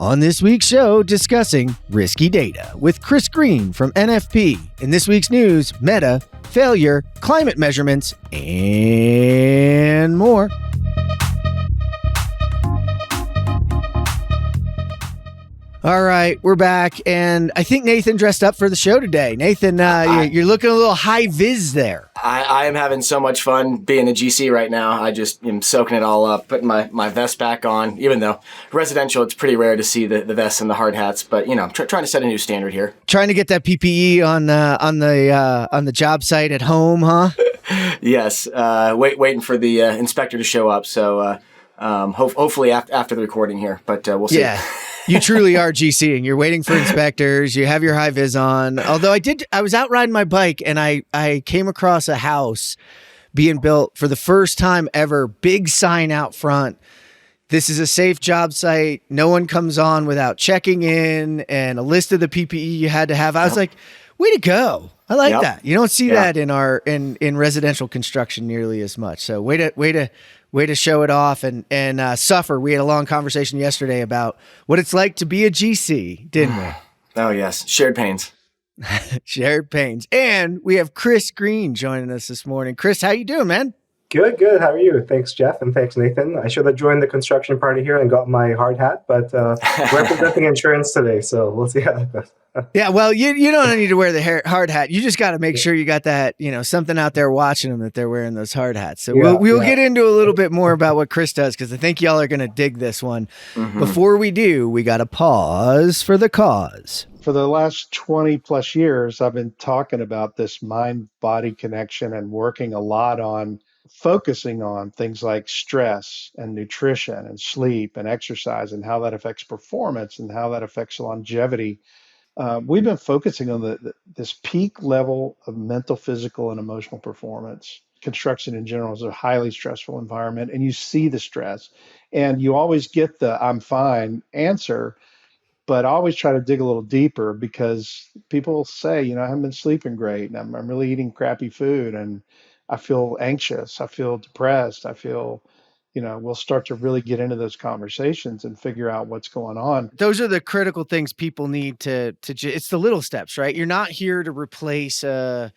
On this week's show, discussing risky data with Chris Greene from NFP. In this week's news, Meta, failure, climate measurements, and more. All right, we're back, and I think Nathan dressed up for the show today. Nathan, you're looking a little high-vis there. I am having so much fun being a GC right now. I just am soaking it all up, putting my vest back on, even though residential, it's pretty rare to see the vests and the hard hats, but, you know, trying to set a new standard here. Trying to get that PPE on the job site at home, huh? Yes, waiting for the inspector to show up, so hopefully after the recording here, but we'll see. Yeah. You truly are GCing. You're waiting for inspectors. You have your high vis on. Although I was out riding my bike and I came across a house being built for the first time ever. Big sign out front. This is a safe job site. No one comes on without checking in, and a list of the PPE you had to have. I was like, way to go. I like that. You don't see that in residential construction nearly as much. So way to show it off and suffer. We had a long conversation yesterday about what it's like to be a GC, didn't we? Oh, yes. Shared pains. Shared pains. And we have Chris Greene joining us this morning. Chris, how you doing, man? Good. How are you? Thanks, Jeff, and thanks, Nathan. I should have joined the construction party here and got my hard hat, but representing insurance today, so we'll see how that goes. Yeah, well, you don't need to wear the hard hat. You just got to make sure you got that, something out there watching them that they're wearing those hard hats. So we'll get into a little bit more about what Chris does, because I think y'all are going to dig this one. Mm-hmm. Before we do, we got to pause for the cause. For the last 20 plus years, I've been talking about this mind-body connection and working a lot on focusing on things like stress and nutrition and sleep and exercise and how that affects performance and how that affects longevity. We've been focusing on this peak level of mental, physical, and emotional performance. Construction in general is a highly stressful environment, and you see the stress. And you always get the "I'm fine" answer, but I always try to dig a little deeper, because people say, I haven't been sleeping great, and I'm really eating crappy food, and I feel anxious, I feel depressed, I feel, we'll start to really get into those conversations and figure out what's going on. Those are the critical things people need to it's the little steps, right? You're not here to replace a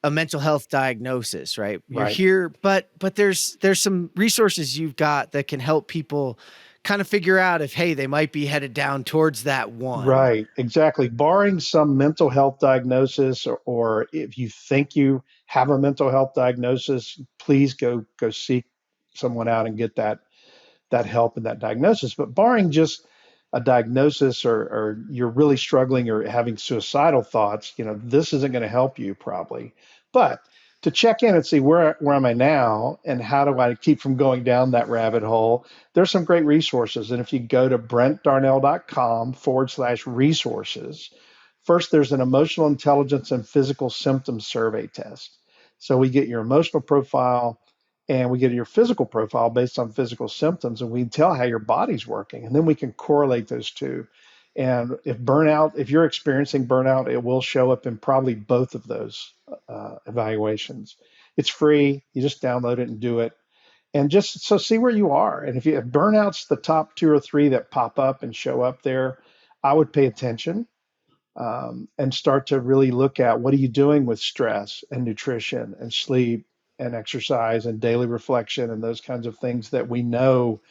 mental health diagnosis, right? You're here, but there's some resources you've got that can help people kind of figure out if, hey, they might be headed down towards that one. Right, exactly. Barring some mental health diagnosis, or if you think you have a mental health diagnosis, please go seek someone out and get that help and that diagnosis. But barring just a diagnosis, or you're really struggling or having suicidal thoughts, this isn't going to help you probably. But to check in and see where am I now and how do I keep from going down that rabbit hole, there's some great resources. And if you go to brentdarnell.com/resources, first there's an emotional intelligence and physical symptoms survey test. So we get your emotional profile and we get your physical profile based on physical symptoms, and we can tell how your body's working, and then we can correlate those two. And if you're experiencing burnout, it will show up in probably both of those evaluations. It's free. You just download it and do it. And just so see where you are. And if burnout's the top 2 or 3 that pop up and show up there, I would pay attention and start to really look at what are you doing with stress and nutrition and sleep and exercise and daily reflection and those kinds of things that we know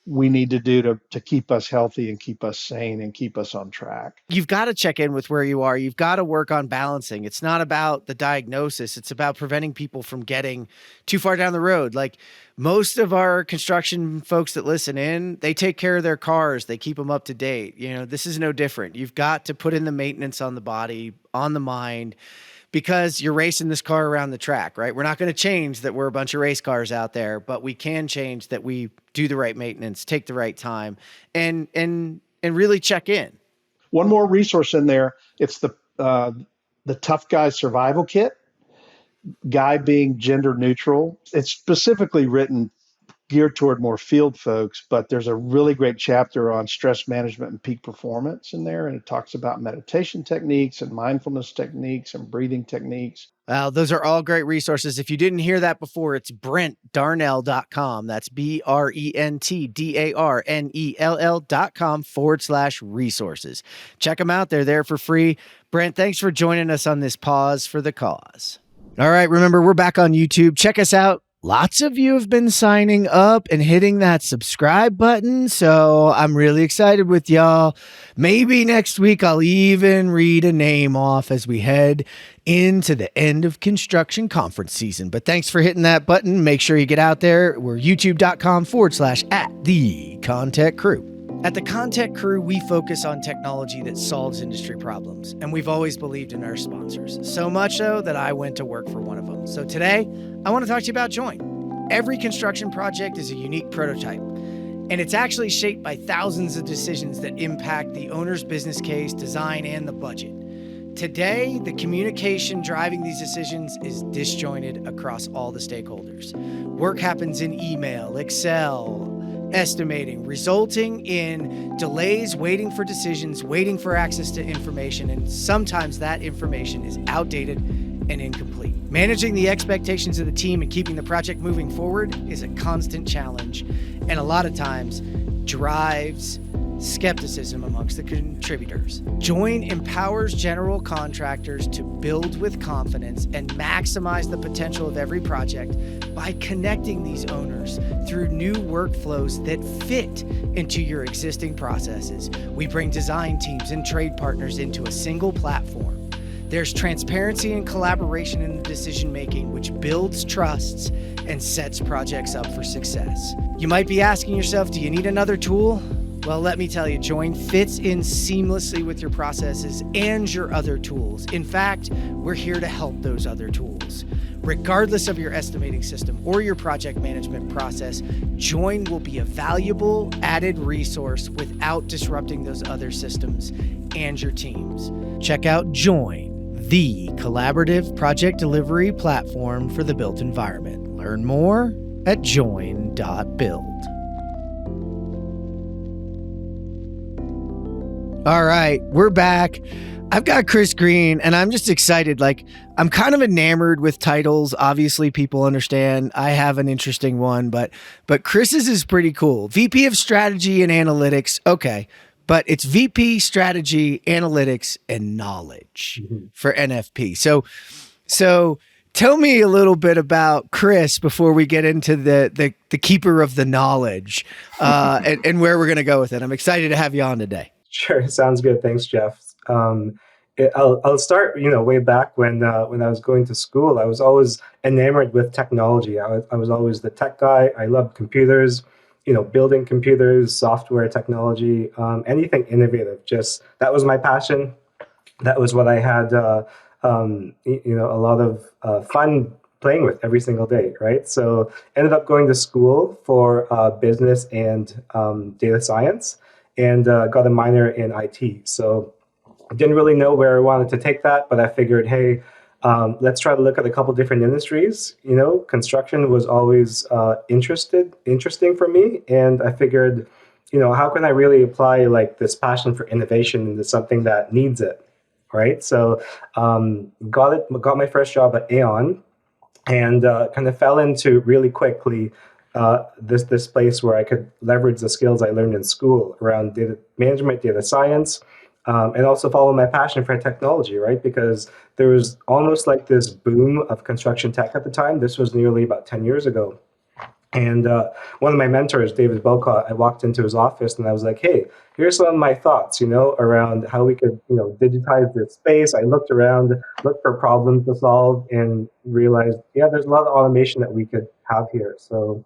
we need to do to keep us healthy and keep us sane and keep us on track. You've got to check in with where you are. You've got to work on balancing. It's not about the diagnosis. It's about preventing people from getting too far down the road. Like most of our construction folks that listen in, they take care of their cars. They keep them up to date. This is no different. You've got to put in the maintenance on the body, on the mind, because you're racing this car around the track, right? We're not going to change that we're a bunch of race cars out there, but we can change that we do the right maintenance, take the right time, and really check in. One more resource in there. It's the Tough Guy Survival Kit. Guy being gender neutral. It's specifically written geared toward more field folks, but there's a really great chapter on stress management and peak performance in there. And it talks about meditation techniques and mindfulness techniques and breathing techniques. Wow, those are all great resources. If you didn't hear that before, it's BrentDarnell.com. That's BrentDarnell.com/resources. Check them out. They're there for free. Brent, thanks for joining us on this Pause for the Cause. All right, remember, we're back on YouTube. Check us out. Lots of you have been signing up and hitting that subscribe button, so I'm really excited with y'all. Maybe next week I'll even read a name off as we head into the end of construction conference season. But thanks for hitting that button. Make sure you get out there. We're youtube.com/@the ConTech Crew. At the ConTech Crew, we focus on technology that solves industry problems, and we've always believed in our sponsors. So much so that I went to work for one of them. So today, I want to talk to you about Join. Every construction project is a unique prototype, and it's actually shaped by thousands of decisions that impact the owner's business case, design, and the budget. Today, the communication driving these decisions is disjointed across all the stakeholders. Work happens in email, Excel, estimating, resulting in delays, waiting for decisions, waiting for access to information, and sometimes that information is outdated and incomplete. Managing the expectations of the team and keeping the project moving forward is a constant challenge, and a lot of times drives skepticism amongst the contributors. Join empowers general contractors to build with confidence and maximize the potential of every project by connecting these owners through new workflows that fit into your existing processes. We bring design teams and trade partners into a single platform. There's transparency and collaboration in the decision-making, which builds trusts and sets projects up for success. You might be asking yourself, do you need another tool? Well, let me tell you, Join fits in seamlessly with your processes and your other tools. In fact, we're here to help those other tools. Regardless of your estimating system or your project management process, Join will be a valuable added resource without disrupting those other systems and your teams. Check out Join, the collaborative project delivery platform for the built environment. Learn more at join.build. All right, we're back. I've got Chris Greene, and I'm just excited. Like, I'm kind of enamored with titles. Obviously, people understand I have an interesting one, but Chris's is pretty cool. VP of Strategy and Analytics. Okay, but it's VP Strategy, Analytics, and Knowledge for NFP. So tell me a little bit about Chris before we get into the keeper of the knowledge and where we're going to go with it. I'm excited to have you on today. Sure, sounds good. Thanks, Jeff. I'll start. Way back when I was going to school, I was always enamored with technology. I was always the tech guy. I loved computers. Building computers, software technology, anything innovative. Just that was my passion. That was what I had. A lot of fun playing with every single day. Right. So ended up going to school for business and data science. And got a minor in IT. So I didn't really know where I wanted to take that, but I figured, hey, let's try to look at a couple different industries. Construction was always interesting for me. And I figured, how can I really apply like this passion for innovation into something that needs it, right? So got my first job at Aon and kind of fell into really quickly this place where I could leverage the skills I learned in school around data management, data science, and also follow my passion for technology, right? Because there was almost like this boom of construction tech at the time. This was nearly about 10 years ago. And one of my mentors, David Belcott, I walked into his office and I was like, hey, here's some of my thoughts, around how we could, digitize this space. I looked around, looked for problems to solve and realized, yeah, there's a lot of automation that we could have here. So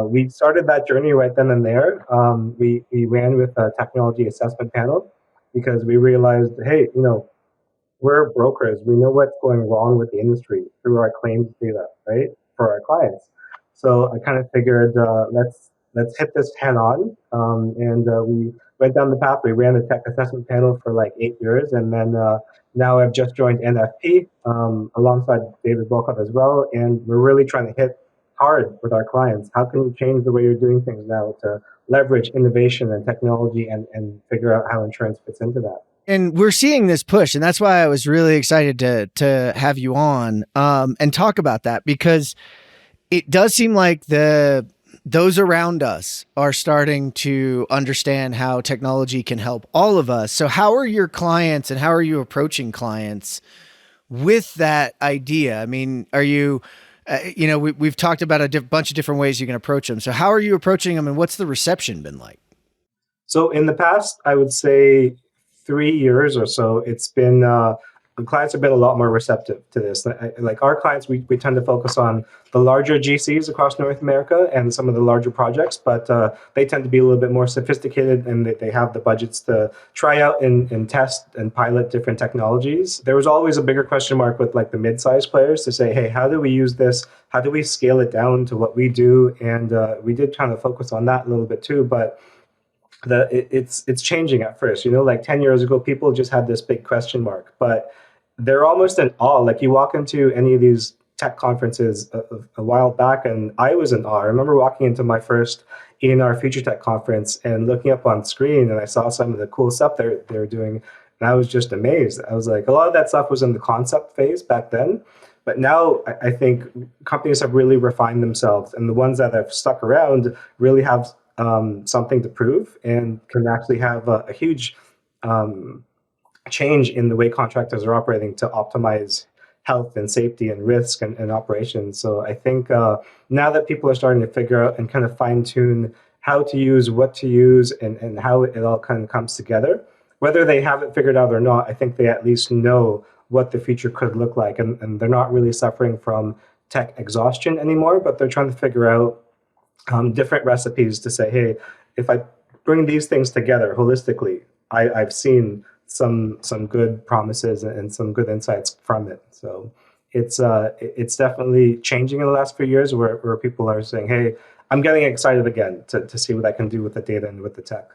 we started that journey right then and there. We ran with a technology assessment panel because we realized, hey, we're brokers. We know what's going wrong with the industry through our claims data, right, for our clients. So I kind of figured let's hit this head on, and we went down the path. We ran the tech assessment panel for like 8 years, and then now I've just joined NFP alongside David Volkov as well, and we're really trying to hit hard with our clients. How can you change the way you're doing things now to leverage innovation and technology and figure out how insurance fits into that? And we're seeing this push, and that's why I was really excited to have you on and talk about that, because it does seem like those around us are starting to understand how technology can help all of us. So how are your clients and how are you approaching clients with that idea? I mean, are you, we've talked about a bunch of different ways you can approach them. So how are you approaching them, and what's the reception been like? So in the past, I would say 3 years or so, it's been clients have been a lot more receptive to this. Like our clients, we tend to focus on the larger GCs across North America and some of the larger projects, but they tend to be a little bit more sophisticated, and they have the budgets to try out and test and pilot different technologies. There was always a bigger question mark with like the mid-sized players to say, hey, how do we use this? How do we scale it down to what we do? And we did kind of focus on that a little bit too, but it's changing at first. Like 10 years ago, people just had this big question mark, but they're almost in awe. Like you walk into any of these tech conferences a while back, and I was in awe. I remember walking into my first ENR Future Tech conference and looking up on screen, and I saw some of the cool stuff they're doing, and I was just amazed. I was like, a lot of that stuff was in the concept phase back then, but now I think companies have really refined themselves, and the ones that have stuck around really have something to prove and can actually have a huge change in the way contractors are operating to optimize health and safety and risk and operations. So I think now that people are starting to figure out and kind of fine tune how to use, what to use, and how it all kind of comes together, whether they have it figured out or not, I think they at least know what the future could look like. And they're not really suffering from tech exhaustion anymore, but they're trying to figure out different recipes to say, hey, if I bring these things together holistically, I've seen some good promises and some good insights from it. So it's definitely changing in the last few years where people are saying, hey, I'm getting excited again to see what I can do with the data and with the tech.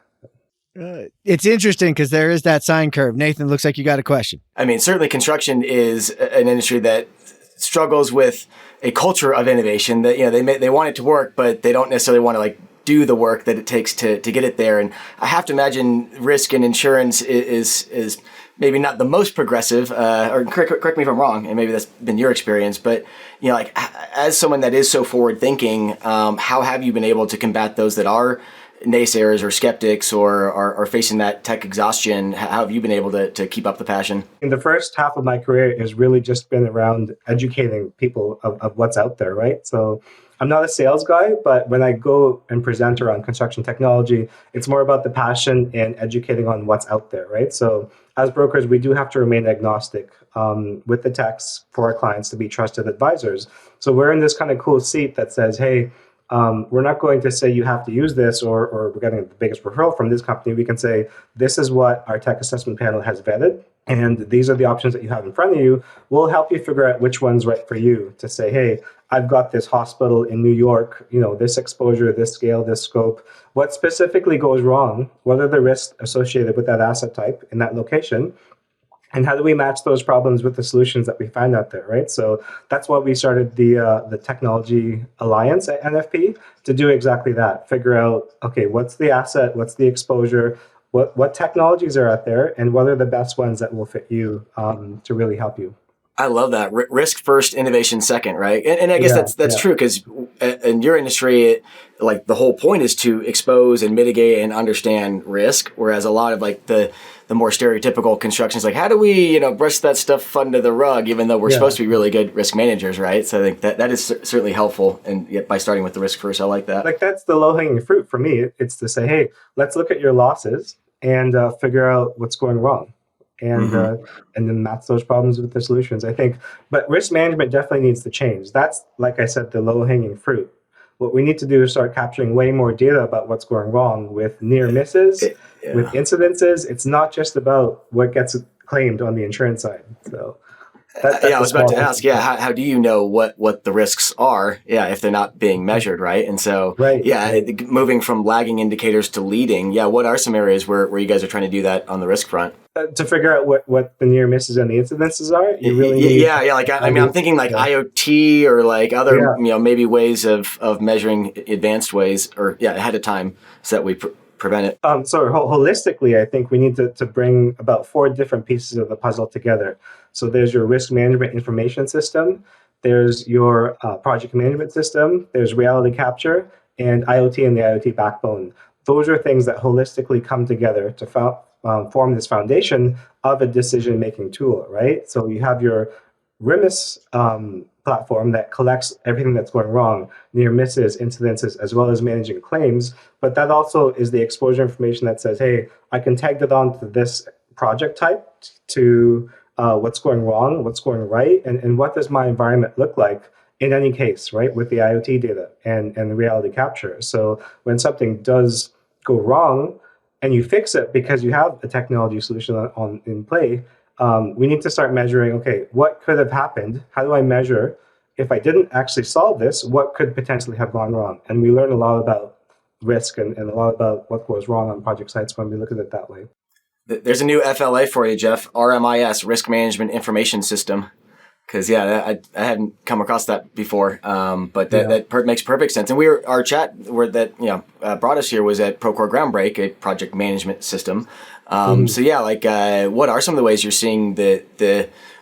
It's interesting because there is that sine curve. Nathan, looks like you got a question. I mean, certainly construction is an industry that struggles with a culture of innovation that, they want it to work, but they don't necessarily want to like do the work that it takes to get it there. And I have to imagine risk and insurance is maybe not the most progressive, or correct me if I'm wrong, and maybe that's been your experience, but like as someone that is so forward thinking, how have you been able to combat those that are naysayers or skeptics or are facing that tech exhaustion? How have you been able to keep up the passion? In the first half of my career, it's really just been around educating people of what's out there, right? So I'm not a sales guy, but when I go and present around construction technology, it's more about the passion and educating on what's out there, right? So as brokers, we do have to remain agnostic with the techs for our clients to be trusted advisors. So we're in this kind of cool seat that says, hey, we're not going to say you have to use this or we're getting the biggest referral from this company. We can say, this is what our tech assessment panel has vetted, and these are the options that you have in front of you. We'll help you figure out which one's right for you to say, hey, I've got this hospital in New York, this exposure, this scale, this scope. What specifically goes wrong? What are the risks associated with that asset type in that location? And how do we match those problems with the solutions that we find out there, right? So that's why we started the Technology Alliance at NFP to do exactly that. Figure out, okay, what's the asset, what's the exposure, what technologies are out there, and what are the best ones that will fit you to really help you. I love that. Risk first, innovation second, right? And I guess that's true because in your industry, like the whole point is to expose and mitigate and understand risk, whereas a lot of like the more stereotypical construction is like, how do we brush that stuff under the rug, even though we're supposed to be really good risk managers, right? So I think that is certainly helpful, and yet by starting with the risk first, I like that. Like that's the low-hanging fruit for me. It's to say, hey, let's look at your losses and figure out what's going wrong. And then match those problems with the solutions, I think. But risk management definitely needs to change. That's, like I said, the low-hanging fruit. What we need to do is start capturing way more data about what's going wrong with near misses, with incidences. It's not just about what gets claimed on the insurance side. So That's Yeah, I a was about small to ask. Yeah, how do you know what the risks are? Yeah, if they're not being measured, right? And so, right. yeah, Right. moving from lagging indicators to leading. Yeah, what are some areas where you guys are trying to do that on the risk front? To figure out what the near misses and the incidences are, you really need Yeah, yeah. Like I mean, I'm idea. thinking like Yeah. IoT or like other Yeah. maybe ways of measuring advanced ways or ahead of time so that we prevent it. So holistically, I think we need to bring about four different pieces of the puzzle together. So there's your risk management information system, there's your project management system, there's reality capture, and IoT and the IoT backbone. Those are things that holistically come together to form this foundation of a decision-making tool, right? So you have your RIMIS platform that collects everything that's going wrong, near misses, incidences, as well as managing claims. But that also is the exposure information that says, hey, I can tag that onto this project type to what's going wrong, what's going right, and what does my environment look like in any case, right, with the IoT data and the reality capture. So when something does go wrong and you fix it because you have a technology solution in play, we need to start measuring, okay, what could have happened? How do I measure if I didn't actually solve this, what could potentially have gone wrong? And we learn a lot about risk and a lot about what goes wrong on project sites when we look at it that way. There's a new FLA for you, Jeff. RMIS, Risk Management Information System. Because I hadn't come across that before, but that makes perfect sense. And our chat brought us here was at Procore Groundbreak, a project management system. So yeah, like what are some of the ways you're seeing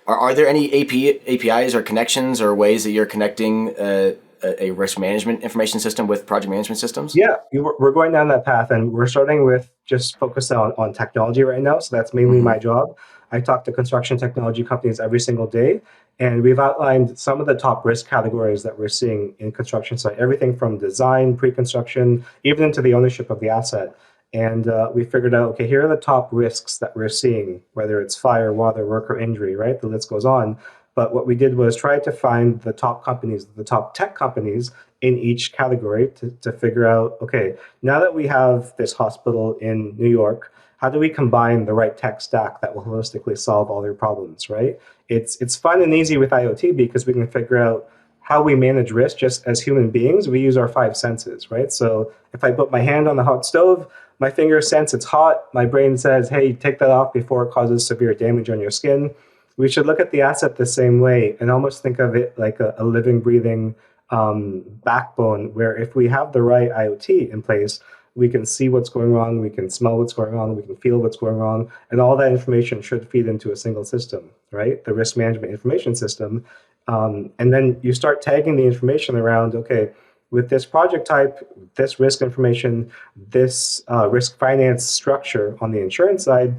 are there any APIs or connections or ways that you're connecting a risk management information system with project management systems? Yeah, we're going down that path, and we're starting with just focus on technology right now. So that's mainly my job. I talk to construction technology companies every single day, and we've outlined some of the top risk categories that we're seeing in construction site, everything from design, pre-construction, even into the ownership of the asset. And we figured out, okay, here are the top risks that we're seeing, whether it's fire, water, worker injury, right? The list goes on. But what we did was try to find the top companies, the top tech companies in each category to figure out, okay, now that we have this hospital in New York, how do we combine the right tech stack that will holistically solve all your problems, right? It's fun and easy with IoT because we can figure out how we manage risk just as human beings. We use our five senses, right? So if I put my hand on the hot stove, my fingers sense it's hot. My brain says, hey, take that off before it causes severe damage on your skin. We should look at the asset the same way and almost think of it like a living, breathing backbone, where if we have the right IoT in place, we can see what's going wrong, we can smell what's going on, we can feel what's going on, and all that information should feed into a single system, right? The risk management information system. And then you start tagging the information around, okay, with this project type, this risk information, this risk finance structure on the insurance side,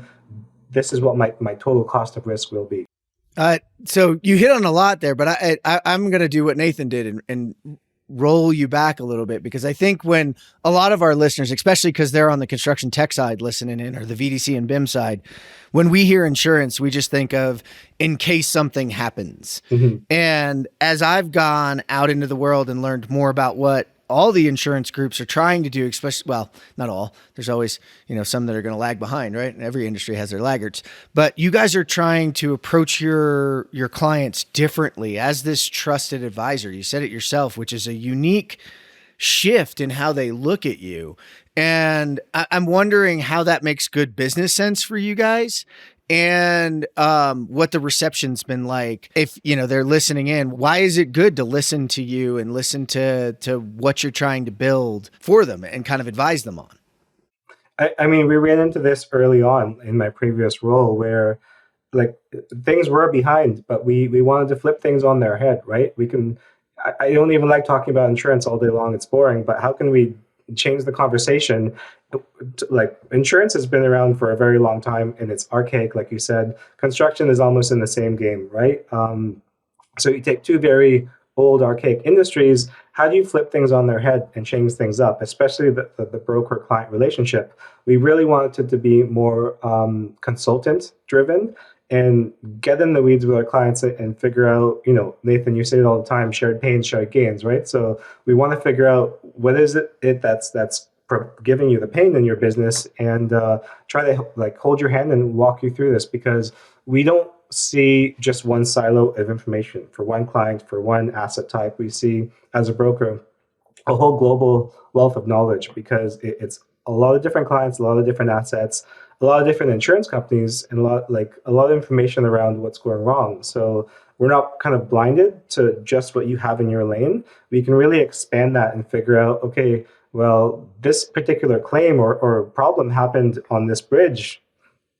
this is what my total cost of risk will be. So you hit on a lot there, but I'm going to do what Nathan did and roll you back a little bit, because I think when a lot of our listeners, especially because they're on the construction tech side listening in, or the VDC and BIM side, when we hear insurance, we just think of in case something happens. Mm-hmm. And as I've gone out into the world and learned more about what all the insurance groups are trying to do, especially, well, not all, there's always, some that are going to lag behind, right? And every industry has their laggards, but you guys are trying to approach your clients differently as this trusted advisor. You said it yourself, which is a unique shift in how they look at you. And I'm wondering how that makes good business sense for you guys, and what the reception's been like. If they're listening in, why is it good to listen to you and listen to what you're trying to build for them and kind of advise them on? I mean, we ran into this early on in my previous role where like things were behind, but we wanted to flip things on their head, right? I don't even like talking about insurance all day long. It's boring, but how can we change the conversation? Like, insurance has been around for a very long time and it's archaic, like you said. Construction is almost in the same game, right? So you take two very old, archaic industries. How do you flip things on their head and change things up, especially the broker-client relationship? We really wanted it to be more consultant-driven and get in the weeds with our clients and figure out, Nathan, you say it all the time, shared pains, shared gains, right? So we want to figure out what is it that's giving you the pain in your business, and try to hold your hand and walk you through this, because we don't see just one silo of information for one client, for one asset type. We see, as a broker, a whole global wealth of knowledge because it's a lot of different clients, a lot of different assets, a lot of different insurance companies, and a lot of information around what's going wrong. So we're not kind of blinded to just what you have in your lane. We can really expand that and figure out, okay, well, this particular claim or problem happened on this bridge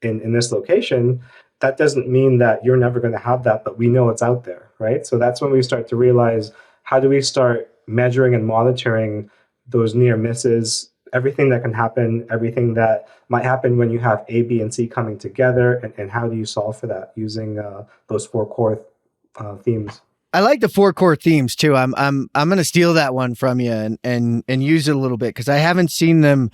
in this location. That doesn't mean that you're never going to have that, but we know it's out there, right? So that's when we start to realize, how do we start measuring and monitoring those near misses, everything that can happen, everything that might happen when you have A, B, and C coming together, and how do you solve for that using those four core themes? I like the four core themes too. I'm going to steal that one from you and use it a little bit, because I haven't seen them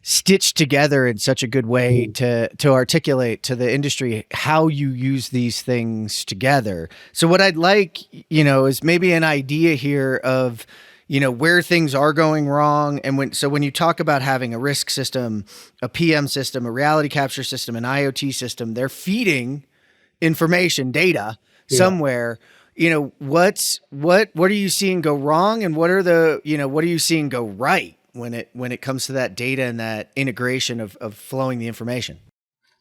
stitched together in such a good way to articulate to the industry how you use these things together. So what I'd like, is maybe an idea here of, where things are going wrong. And when you talk about having a risk system, a PM system, a reality capture system, an IoT system, they're feeding information, data somewhere. What are you seeing go wrong, and what are you seeing go right when it comes to that data and that integration of flowing the information?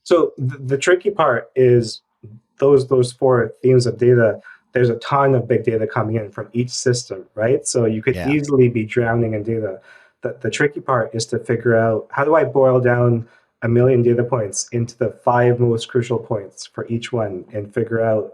So the tricky part is those four themes of data. There's a ton of big data coming in from each system, right? So you could easily be drowning in data. The tricky part is to figure out, how do I boil down 1 million data points into the 5 most crucial points for each one, and figure out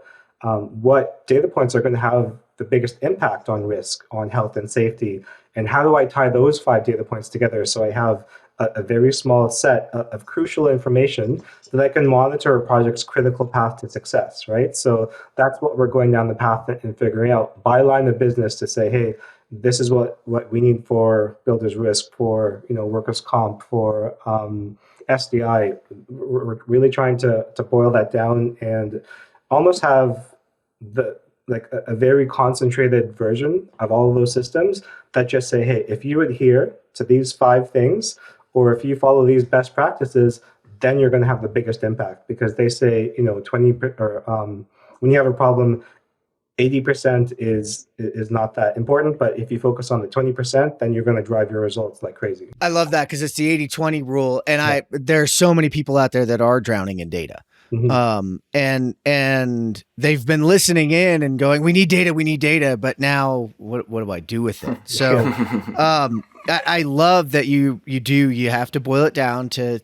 what data points are going to have the biggest impact on risk, on health and safety, and how do I tie those 5 data points together so I have a very small set of crucial information that I can monitor a project's critical path to success, right? So that's what we're going down the path and figuring out by line of business to say, hey, this is what we need for builder's risk, for workers' comp, for SDI. We're really trying to boil that down and almost have a very concentrated version of all of those systems that just say, hey, if you adhere to these 5 things, or if you follow these best practices, then you're going to have the biggest impact. Because they say, 20 or when you have a problem, 80% is not that important, but if you focus on the 20%, then you're going to drive your results like crazy. I love that, because it's the 80-20 rule, and there's so many people out there that are drowning in data. Mm-hmm. And they've been listening in and going, we need data, but now what do I do with it? So, I love that you have to boil it down to,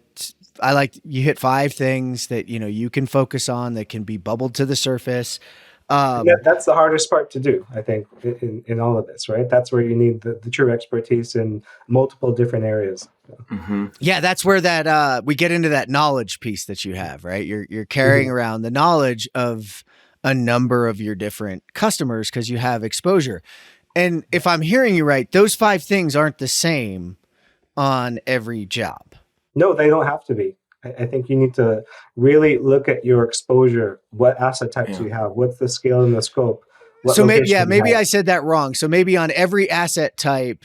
I like you hit 5 things that, you can focus on that can be bubbled to the surface. That's the hardest part to do, I think, in all of this, right? That's where you need the true expertise in multiple different areas. Mm-hmm. Yeah, that's where that we get into that knowledge piece that you have, right? You're carrying around the knowledge of a number of your different customers because you have exposure. And if I'm hearing you right, those 5 things aren't the same on every job. No, they don't have to be. I think you need to really look at your exposure, what asset types you have, what's the scale and the scope. So maybe I said that wrong. So maybe on every asset type,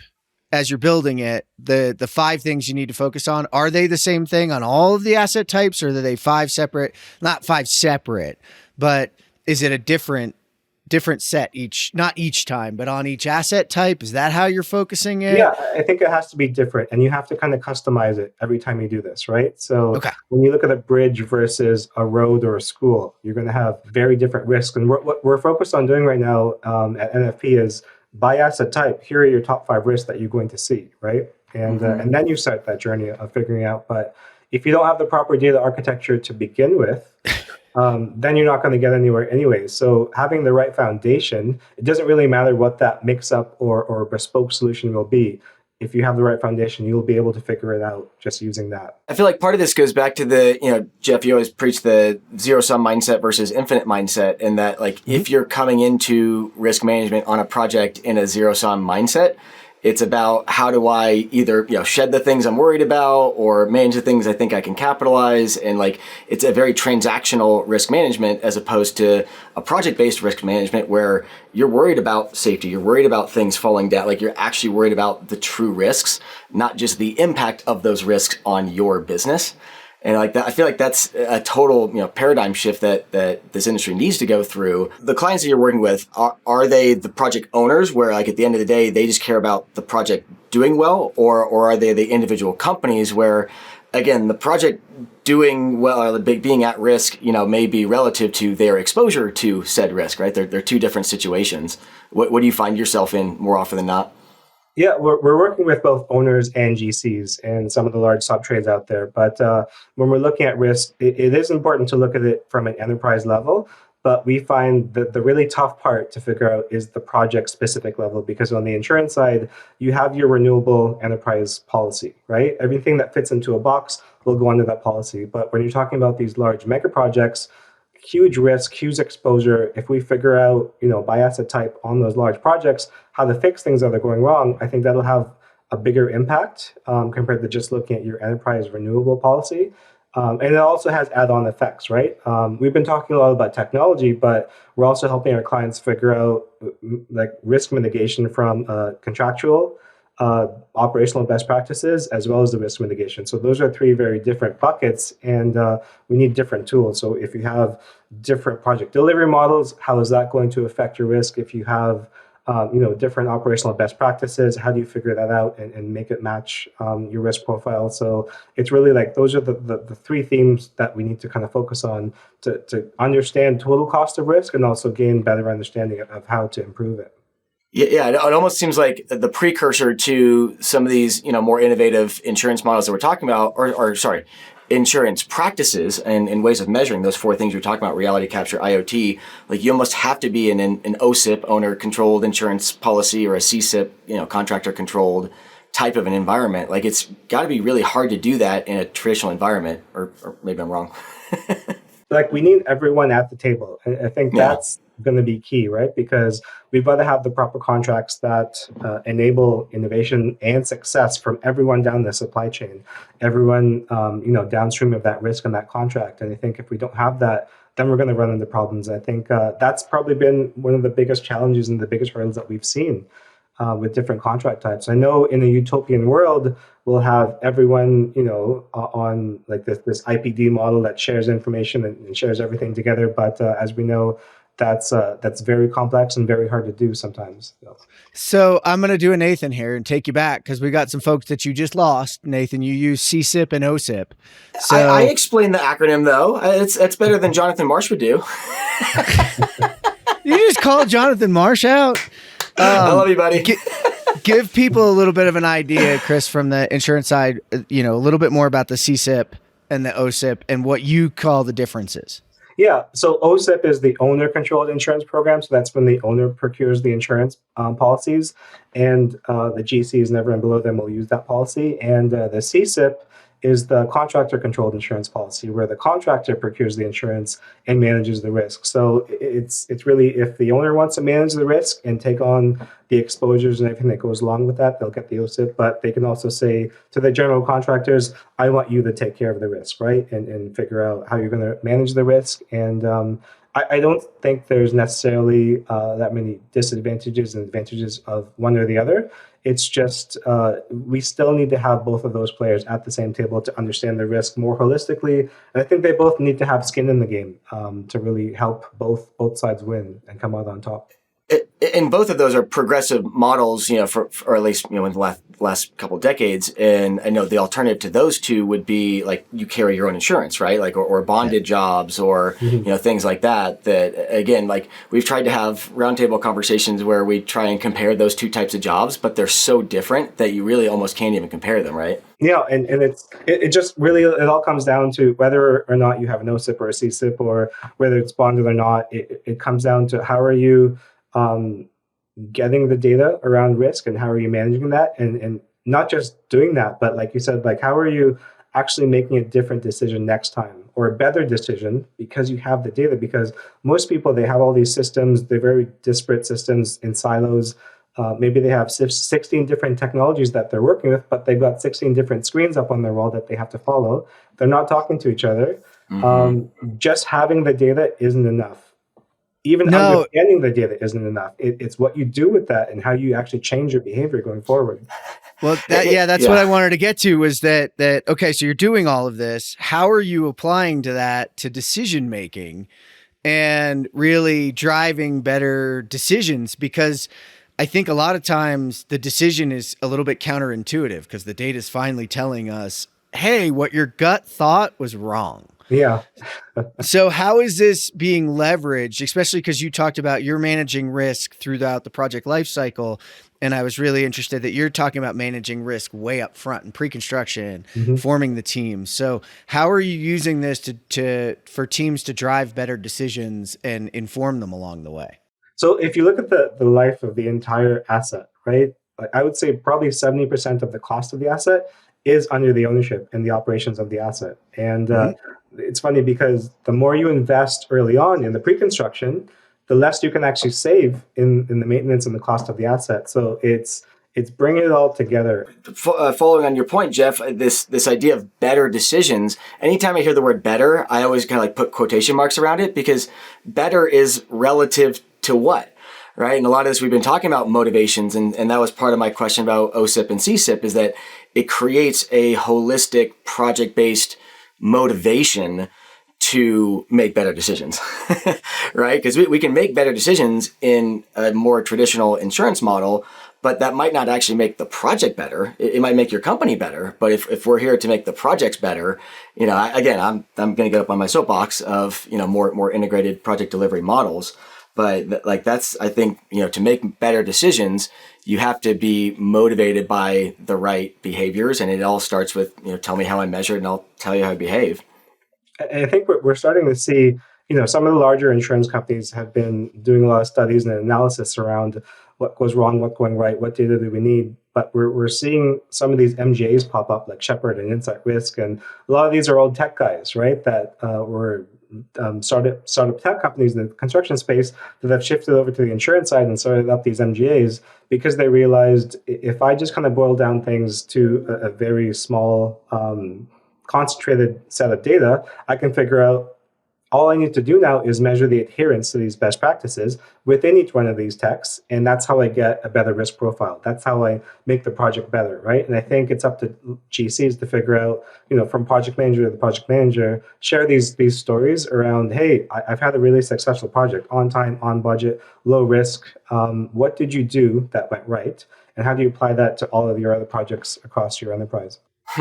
as you're building it, the 5 things you need to focus on, are they the same thing on all of the asset types, or are they 5 separate? Not 5 separate, but is it a different set not each time, but on each asset type? Is that how you're focusing it? Yeah, I think it has to be different, and you have to kind of customize it every time you do this, right? So when you look at a bridge versus a road or a school, you're going to have very different risks. And what we're focused on doing right now at NFP is, by asset type, here are your top 5 risks that you're going to see, right? And and then you start that journey of figuring out. But if you don't have the proper data architecture to begin with, then you're not going to get anywhere anyway. So having the right foundation, it doesn't really matter what that mix-up or bespoke solution will be. If you have the right foundation, you'll be able to figure it out just using that. I feel like part of this goes back to Jeff, you always preach the zero-sum mindset versus infinite mindset, and that if you're coming into risk management on a project in a zero-sum mindset, it's about, how do I either shed the things I'm worried about or manage the things I think I can capitalize. And it's a very transactional risk management, as opposed to a project-based risk management where you're worried about safety, you're worried about things falling down, you're actually worried about the true risks, not just the impact of those risks on your business. And like that, I feel like that's a total, paradigm shift that this industry needs to go through. The clients that you're working with, are they the project owners where like at the end of the day, they just care about the project doing well, or are they the individual companies where, again, the project doing well or being at risk, may be relative to their exposure to said risk, right? They're two different situations. What do you find yourself in more often than not? Yeah, we're working with both owners and GCs and some of the large sub trades out there. But when we're looking at risk, it is important to look at it from an enterprise level. But we find that the really tough part to figure out is the project specific level, because on the insurance side, you have your renewable enterprise policy, right? Everything that fits into a box will go under that policy. But when you're talking about these large mega projects, huge risk, huge exposure. If we figure out, by asset type on those large projects, how to fix things that are going wrong, I think that'll have a bigger impact compared to just looking at your enterprise renewable policy. And it also has add-on effects, right? We've been talking a lot about technology, but we're also helping our clients figure out like risk mitigation from contractual, operational best practices, as well as the risk mitigation. So those are three very different buckets, and we need different tools. So if you have different project delivery models, how is that going to affect your risk? If you have different operational best practices, how do you figure that out and make it match your risk profile? So it's really like those are the three themes that we need to kind of focus on to understand total cost of risk and also gain better understanding of how to improve it. Yeah, it almost seems like the precursor to some of these, more innovative insurance models that we're talking about, or insurance practices and ways of measuring those four things you're talking about: reality capture, IoT. Like you almost have to be in an OCIP, owner-controlled insurance policy, or a CCIP, contractor-controlled type of an environment. Like it's got to be really hard to do that in a traditional environment, or maybe I'm wrong. Like we need everyone at the table. I think that's going to be key, right? Because we've got to have the proper contracts that enable innovation and success from everyone down the supply chain, everyone downstream of that risk and that contract. And I think if we don't have that, then we're going to run into problems. I think that's probably been one of the biggest challenges and the biggest hurdles that we've seen with different contract types. I know in a utopian world, we'll have everyone, on like this IPD model that shares information and shares everything together. But as we know, that's very complex and very hard to do sometimes. So I'm going to do a Nathan here and take you back because we got some folks that you just lost. Nathan, you use CCIP and OCIP. So I explained the acronym though. It's better than Jonathan Marsh would do. You just called Jonathan Marsh out. I love you, buddy. Give people a little bit of an idea, Chris, from the insurance side, a little bit more about the CCIP and the OCIP and what you call the differences. Yeah, so OCIP is the owner-controlled insurance program. So that's when the owner procures the insurance policies, and the GCs and everyone below them will use that policy. And the CCIP is the contractor-controlled insurance policy, where the contractor procures the insurance and manages the risk. So it's really, if the owner wants to manage the risk and take on the exposures and everything that goes along with that, they'll get the OCIP. But they can also say to the general contractors, I want you to take care of the risk, right? And figure out how you're going to manage the risk. And I don't think there's necessarily that many disadvantages and advantages of one or the other. It's just we still need to have both of those players at the same table to understand the risk more holistically. And I think they both need to have skin in the game to really help both sides win and come out on top. And both of those are progressive models, or at least, in the last couple of decades. And I know the alternative to those two would be like you carry your own insurance, right? Like, or bonded jobs or, things like that. That again, like we've tried to have roundtable conversations where we try and compare those two types of jobs, but they're so different that you really almost can't even compare them, right? Yeah, and it just really, it all comes down to whether or not you have an OCIP or a CCIP, or whether it's bonded or not. It comes down to how are you getting the data around risk and how are you managing that, and not just doing that, but like you said, like how are you actually making a different decision next time or a better decision because you have the data. Because most people, they have all these systems, they're very disparate systems in silos. Maybe they have 16 different technologies that they're working with, but they've got 16 different screens up on their wall that they have to follow. They're not talking to each other. Just having the data isn't enough. even No, understanding the data isn't enough. It's what you do with that and how you actually change your behavior going forward. well, that's what I wanted to get to was that okay, so you're doing all of this. How are you applying to that to decision making and really driving better decisions? Because I think a lot of times the decision is a little bit counterintuitive because the data is finally telling us, hey, what your gut thought was wrong. Yeah. So how is this being leveraged, especially because you talked about you're managing risk throughout the project lifecycle? And I was really interested that you're talking about managing risk way up front in pre-construction, Mm-hmm. forming the team. So how are you using this for teams to drive better decisions and inform them along the way? So if you look at the life of the entire asset, right, I would say probably 70% of the cost of the asset is under the ownership and the operations of the asset. And it's funny because the more you invest early on in the pre-construction, the less you can actually save in the maintenance and the cost of the asset. So it's bringing it all together. Following on your point, Jeff, this idea of better decisions. Anytime I hear the word better, I always kind of like put quotation marks around it because better is relative to what, right? And a lot of this we've been talking about motivations, and that was part of my question about OCIP and CCIP is that it creates a holistic project-based motivation to make better decisions, right? Because we can make better decisions in a more traditional insurance model, but that might not actually make the project better. It might make your company better. But if we're here to make the projects better, I'm going to get up on my soapbox of, more integrated project delivery models. But that's, I think, to make better decisions, you have to be motivated by the right behaviors. And it all starts with, tell me how I measure it and I'll tell you how I behave. And I think we're starting to see, some of the larger insurance companies have been doing a lot of studies and analysis around what goes wrong, what's going right, what data do we need. But we're seeing some of these MGAs pop up like Shepherd and Insight Risk. And a lot of these are old tech guys, right, that were startup tech companies in the construction space that have shifted over to the insurance side and started up these MGAs because they realized if I just kind of boil down things to a very small concentrated set of data, I can figure out all I need to do now is measure the adherence to these best practices within each one of these techs. And that's how I get a better risk profile. That's how I make the project better, right? And I think it's up to GCs to figure out, from project manager to the project manager, share these stories around, hey, I've had a really successful project on time, on budget, low risk. What did you do that went right? And how do you apply that to all of your other projects across your enterprise?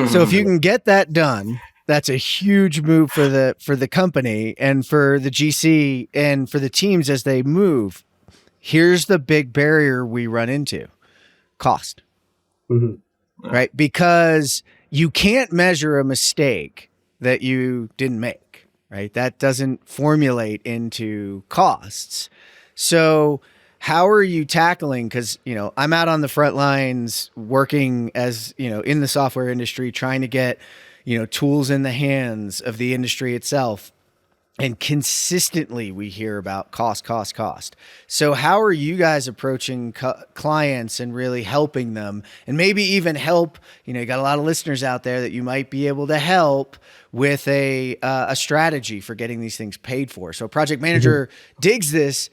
So if you can get that done, that's a huge move for the company and for the GC and for the teams as they move. Here's the big barrier we run into: cost. Mm-hmm. Right? Because you can't measure a mistake that you didn't make, right? That doesn't formulate into costs. So how are you tackling? Because, I'm out on the front lines working as, in the software industry, trying to get, tools in the hands of the industry itself. And consistently we hear about cost. So how are you guys approaching clients and really helping them, and maybe even help, you got a lot of listeners out there that you might be able to help with a strategy for getting these things paid for. So a project manager digs this,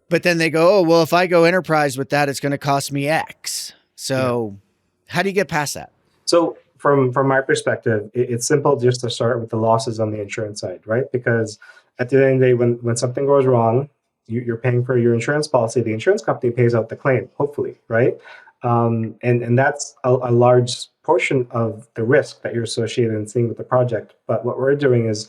but then they go, oh, well, if I go enterprise with that, it's going to cost me X. So how do you get past that? So from my perspective, it's simple just to start with the losses on the insurance side, right? Because at the end of the day, when something goes wrong, you're paying for your insurance policy. The insurance company pays out the claim, hopefully, right? And that's a large portion of the risk that you're associated and seeing with the project. But what we're doing is,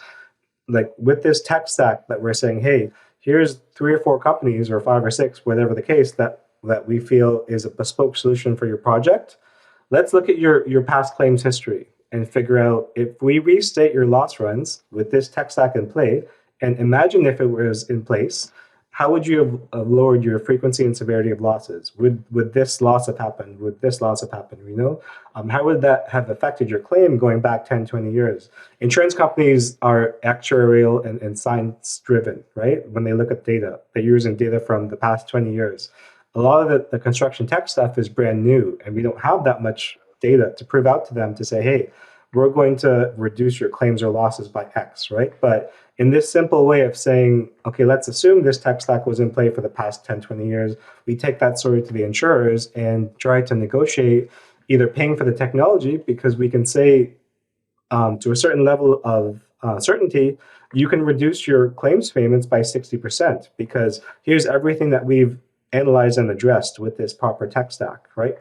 like with this tech stack that we're saying, hey, here's 3 or 4 companies or 5 or 6, whatever the case, that we feel is a bespoke solution for your project. Let's look at your past claims history and figure out if we restate your loss runs with this tech stack in play, and imagine if it was in place, how would you have lowered your frequency and severity of losses? Would this loss have happened? Would this loss have happened? How would that have affected your claim going back 10, 20 years? Insurance companies are actuarial and science driven, right? When they look at data, they're using data from the past 20 years. A lot of the construction tech stuff is brand new, and we don't have that much data to prove out to them to say, hey, we're going to reduce your claims or losses by X, right? But in this simple way of saying, okay, let's assume this tech stack was in play for the past 10, 20 years. We take that story to the insurers and try to negotiate either paying for the technology, because we can say to a certain level of certainty, you can reduce your claims payments by 60%, because here's everything that we've analyzed and addressed with this proper tech stack, right?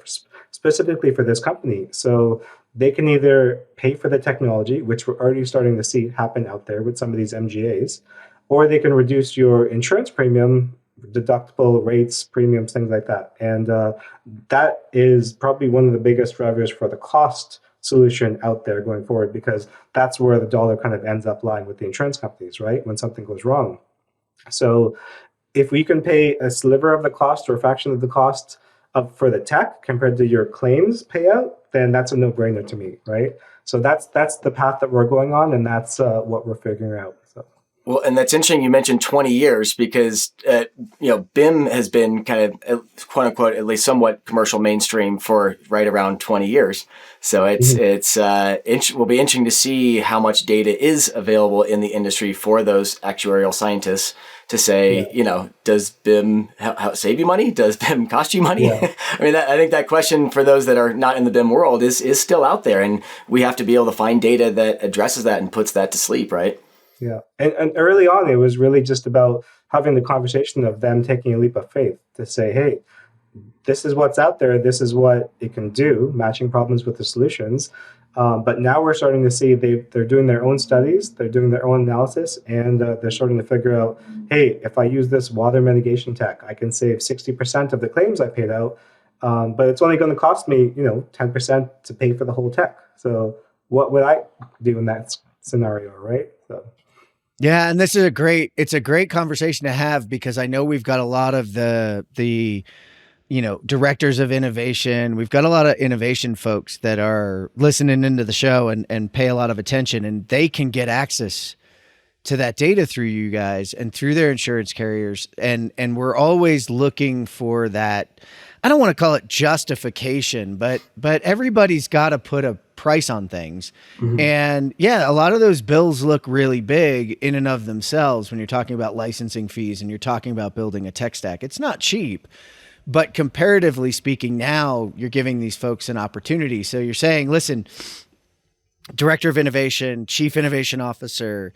Specifically for this company. So they can either pay for the technology, which we're already starting to see happen out there with some of these MGAs, or they can reduce your insurance premium, deductible rates, premiums, things like that. And that is probably one of the biggest drivers for the cost solution out there going forward, because that's where the dollar kind of ends up lying with the insurance companies, right? When something goes wrong. So if we can pay a sliver of the cost or a fraction of the cost for the tech compared to your claims payout, then that's a no-brainer to me, right? So that's the path that we're going on, and that's what we're figuring out. So. Well, and that's interesting. You mentioned 20 years because, BIM has been kind of, quote unquote, at least somewhat commercial mainstream for right around 20 years. So it will be interesting to see how much data is available in the industry for those actuarial scientists to say, does BIM save you money? Does BIM cost you money? Yeah. I mean, I think that question for those that are not in the BIM world is still out there. And we have to be able to find data that addresses that and puts that to sleep, right? Yeah. And early on, it was really just about having the conversation of them taking a leap of faith to say, hey, this is what's out there. This is what it can do, matching problems with the solutions. But now we're starting to see they're doing their own studies, they're doing their own analysis, and they're starting to figure out, hey, if I use this water mitigation tech, I can save 60% of the claims I paid out, but it's only going to cost me, 10% to pay for the whole tech. So what would I do in that scenario, right? So. Yeah, and it's a great conversation to have, because I know we've got a lot of the directors of innovation. We've got a lot of innovation folks that are listening into the show and pay a lot of attention, and they can get access to that data through you guys and through their insurance carriers. And we're always looking for that. I don't want to call it justification, but everybody's got to put a price on things. Mm-hmm. And yeah, a lot of those bills look really big in and of themselves when you're talking about licensing fees and you're talking about building a tech stack. It's not cheap, but comparatively speaking, now you're giving these folks an opportunity. So you're saying, listen, director of innovation, chief innovation officer,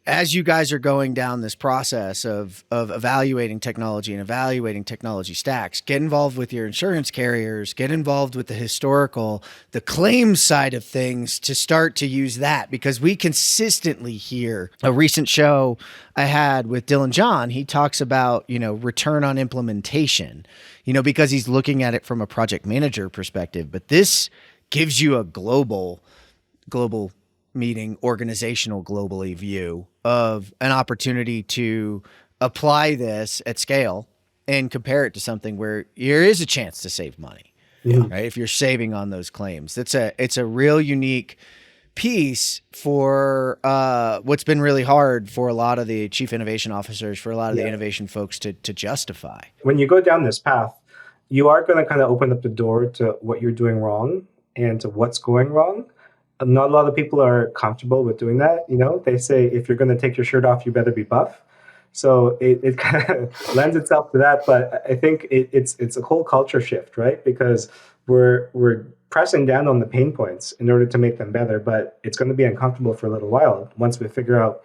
as you guys are going down this process of evaluating technology and evaluating technology stacks, get involved with your insurance carriers, get involved with the claims side of things to start to use that, because we consistently hear a recent show I had with Dylan John. He talks about, return on implementation, because he's looking at it from a project manager perspective, but this gives you a global meeting, organizational globally view of an opportunity to apply this at scale and compare it to something where there is a chance to save money, right? If you're saving on those claims, it's a real unique piece for what's been really hard for a lot of the chief innovation officers, for a lot of the innovation folks to justify. When you go down this path, you are going to kind of open up the door to what you're doing wrong and to what's going wrong. Not a lot of people are comfortable with doing that. They say, if you're going to take your shirt off, you better be buff. So it kind of lends itself to that. But I think it's a whole culture shift, right? Because we're pressing down on the pain points in order to make them better. But it's going to be uncomfortable for a little while once we figure out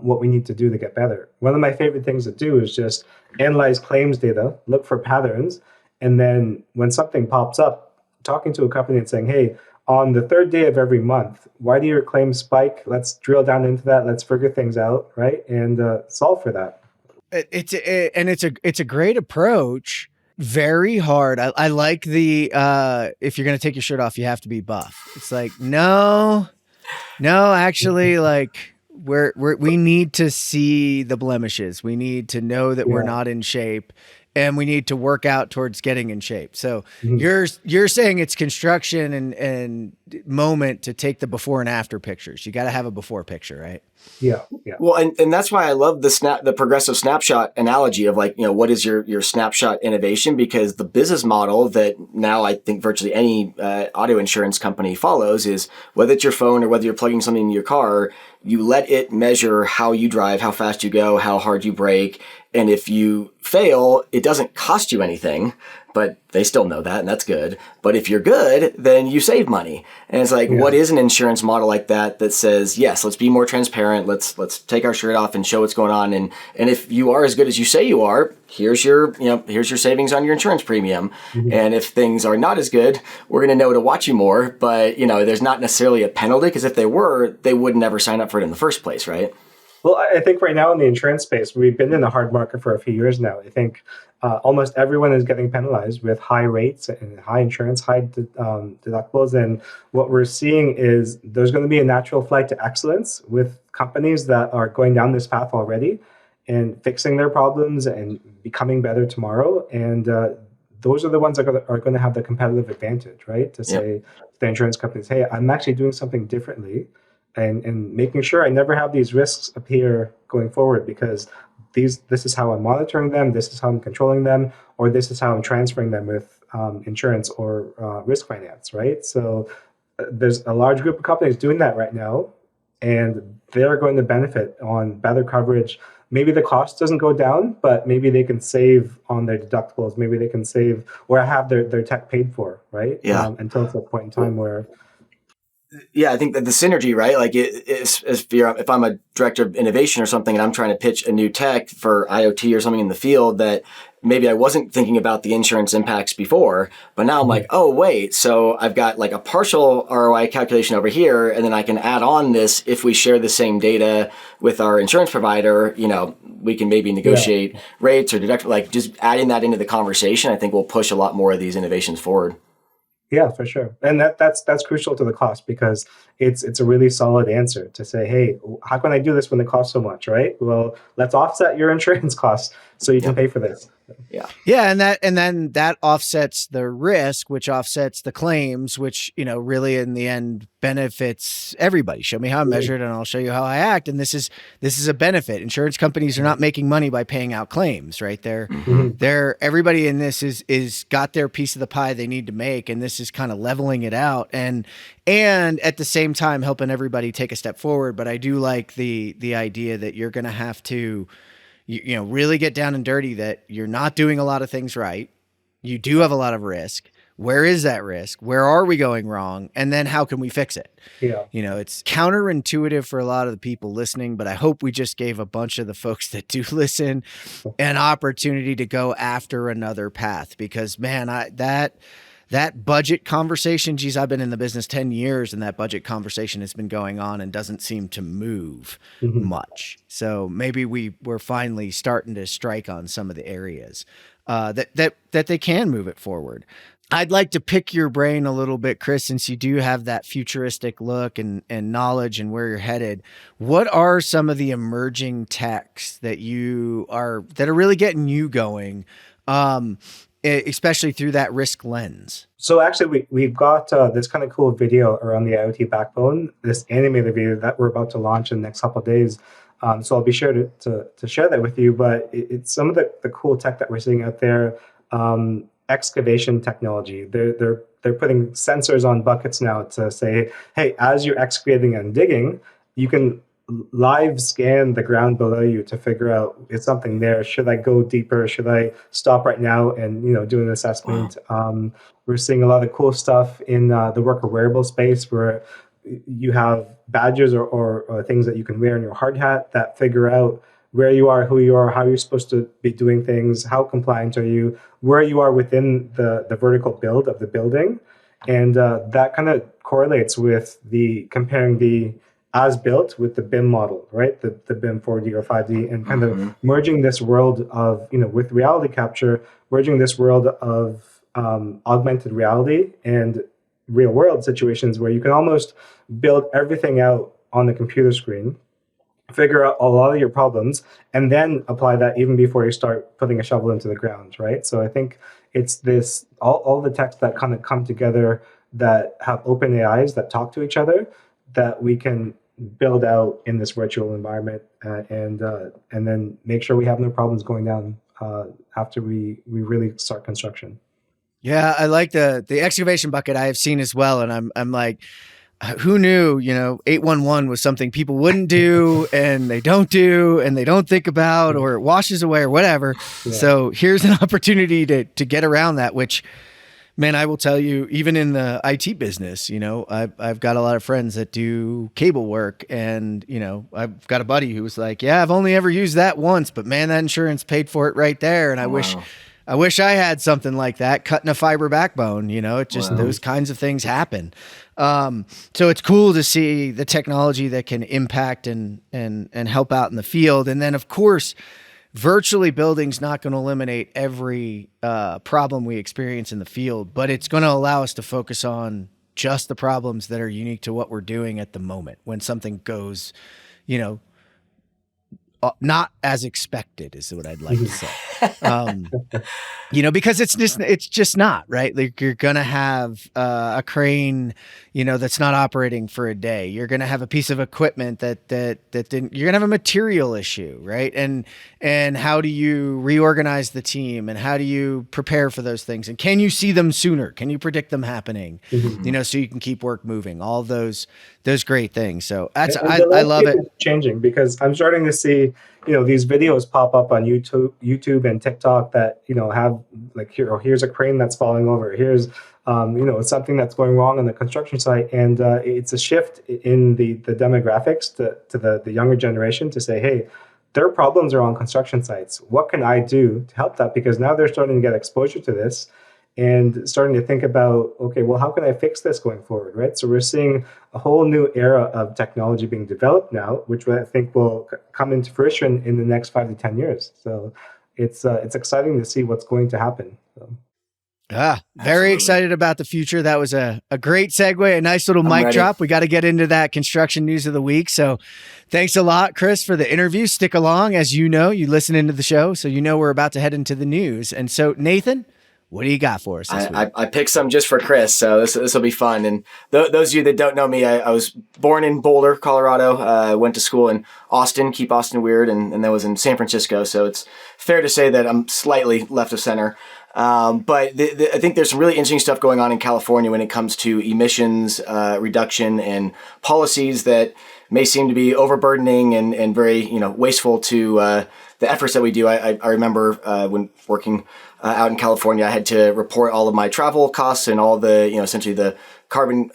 what we need to do to get better. One of my favorite things to do is just analyze claims data, look for patterns, and then when something pops up, talking to a company and saying, hey, on the third day of every month, why do your claims spike? Let's drill down into that. Let's figure things out, right? And solve for that. It's a great approach. Very hard. I like the if you're going to take your shirt off, you have to be buff. It's like, no, actually, like we need to see the blemishes. We need to know that we're not in shape. And we need to work out towards getting in shape. So you're saying it's construction and good moment to take the before and after pictures. You got to have a before picture, right? Yeah. Well, and that's why I love the progressive snapshot analogy of like, what is your snapshot innovation? Because the business model that now I think virtually any auto insurance company follows is whether it's your phone or whether you're plugging something in your car, you let it measure how you drive, how fast you go, how hard you brake. And if you fail, it doesn't cost you anything, but they still know that, and that's good. But if you're good, then you save money. And it's like, what is an insurance model like that says, yes, let's be more transparent. Let's take our shirt off and show what's going on. And if you are as good as you say you are, here's your savings on your insurance premium. And if things are not as good, we're going to know to watch you more. But, there's not necessarily a penalty, because if they were, they would never sign up for it in the first place, right? Well, I think right now in the insurance space, we've been in a hard market for a few years now. I think almost everyone is getting penalized with high rates and high insurance, high deductibles. And what we're seeing is there's going to be a natural flight to excellence with companies that are going down this path already and fixing their problems and becoming better tomorrow. And those are the ones that are going to have the competitive advantage, right? To say to the insurance companies, hey, I'm actually doing something differently. And making sure I never have these risks appear going forward, because this is how I'm monitoring them, this is how I'm controlling them, or this is how I'm transferring them with insurance or risk finance, right? So there's a large group of companies doing that right now, and they're going to benefit on better coverage. Maybe the cost doesn't go down, but maybe they can save on their deductibles. Maybe they can save or have their tech paid for, right? Yeah. Until it's a point in time where... Yeah, I think that the synergy, right? Like if I'm a director of innovation or something and I'm trying to pitch a new tech for IoT or something in the field that maybe I wasn't thinking about the insurance impacts before, but now I'm like, oh, wait, so I've got like a partial ROI calculation over here, and then I can add on this if we share the same data with our insurance provider, we can maybe negotiate rates or deduct, like just adding that into the conversation, I think will push a lot more of these innovations forward. Yeah, for sure. And that's crucial to the cost, because it's a really solid answer to say, hey, how can I do this when it costs so much, right? Well, let's offset your insurance costs so you can pay for this. Yeah, and then that offsets the risk, which offsets the claims, which, really in the end benefits everybody. Show me how I measured and I'll show you how I act. And this is a benefit. Insurance companies are not making money by paying out claims, right? They're everybody in this is got their piece of the pie they need to make, and this is kind of leveling it out and at the same time helping everybody take a step forward. But I do like the idea that you're going to have to really get down and dirty, that you're not doing a lot of things right. You do have a lot of risk. Where is that risk? Where are we going wrong? And then how can we fix it? Yeah. It's counterintuitive for a lot of the people listening, but I hope we just gave a bunch of the folks that do listen an opportunity to go after another path, because man, that budget conversation, geez, I've been in the business 10 years and that budget conversation has been going on and doesn't seem to move much. So maybe we're finally starting to strike on some of the areas that they can move it forward. I'd like to pick your brain a little bit, Chris, since you do have that futuristic look and knowledge and where you're headed. What are some of the emerging techs that are really getting you going? Especially through that risk lens. So actually, we've got this kind of cool video around the IoT backbone, this animated video that we're about to launch in the next couple of days. So I'll be sure to share that with you. But it's some of the cool tech that we're seeing out there. Excavation technology. They're putting sensors on buckets now to say, hey, as you're excavating and digging, you can live scan the ground below you to figure out, is something there? Should I go deeper? Should I stop right now and do an assessment? Wow. We're seeing a lot of cool stuff in the worker wearable space, where you have badges or things that you can wear in your hard hat that figure out where you are, who you are, how you're supposed to be doing things, how compliant are you, where you are within the vertical build of the building. And that kind of correlates with comparing the as built with the BIM model, right? The BIM 4D or 5D, and kind of merging this world of, with reality capture, merging this world of augmented reality and real world situations where you can almost build everything out on the computer screen, figure out a lot of your problems, and then apply that even before you start putting a shovel into the ground, right? So I think it's this, all the techs that kind of come together that have open AIs that talk to each other that we can build out in this virtual environment, and then make sure we have no problems going down after we really start construction. Yeah, I like the excavation bucket I have seen as well, and I'm like, who knew, 811 was something people wouldn't do and they don't do and they don't think about, or it washes away or whatever. Yeah. So here's an opportunity to get around that, which, man, I will tell you, even in the IT business, I've got a lot of friends that do cable work, and, I've got a buddy who was like, yeah, I've only ever used that once, but man, that insurance paid for it right there. And I wish I had something like that, cutting a fiber backbone, it just, those kinds of things happen. So it's cool to see the technology that can impact and help out in the field. And then, of course, virtually building's not going to eliminate every problem we experience in the field, but it's going to allow us to focus on just the problems that are unique to what we're doing at the moment. When something goes, not as expected is what I'd like to say. Because it's just not, right. Like, you're going to have a crane, that's not operating for a day. You're going to have a piece of equipment that didn't, you're going to have a material issue, right. And how do you reorganize the team, and how do you prepare for those things? And can you see them sooner? Can you predict them happening? So you can keep work moving, all those great things. So I love it. Changing, because I'm starting to see, these videos pop up on YouTube and TikTok that, have like, here's a crane that's falling over. Here's, something that's going wrong on the construction site. And it's a shift in the demographics to the younger generation to say, hey, their problems are on construction sites. What can I do to help that? Because now they're starting to get exposure to this and starting to think about, okay, well, how can I fix this going forward, right? So we're seeing a whole new era of technology being developed now, which I think will come into fruition in the next 5 to 10 years. So it's exciting to see what's going to happen. So. Very Absolutely. excited about the future. That was a great segue, a nice little mic drop. We got to get into that construction news of the week. So thanks a lot, Chris, for the interview. Stick along. As you listen into the show, so we're about to head into the news. And so, Nathan, what do you got for us this week? I picked some just for Chris, so this will be fun. And those of you that don't know me, I was born in Boulder, Colorado. Went to school in Austin, keep Austin weird, and then was in San Francisco. So it's fair to say that I'm slightly left of center. But I think there's some really interesting stuff going on in California when it comes to emissions reduction and policies that may seem to be overburdening and very wasteful to the efforts that we do. I remember when working out in California, I had to report all of my travel costs and all the essentially the carbon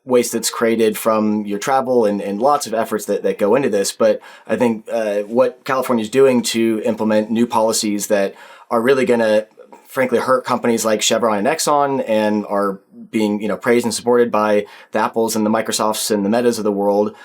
waste that's created from your travel and lots of efforts that go into this. But I think what California is doing to implement new policies that are really going to frankly hurt companies like Chevron and Exxon and are being praised and supported by the Apples and the Microsofts and the Metas of the world,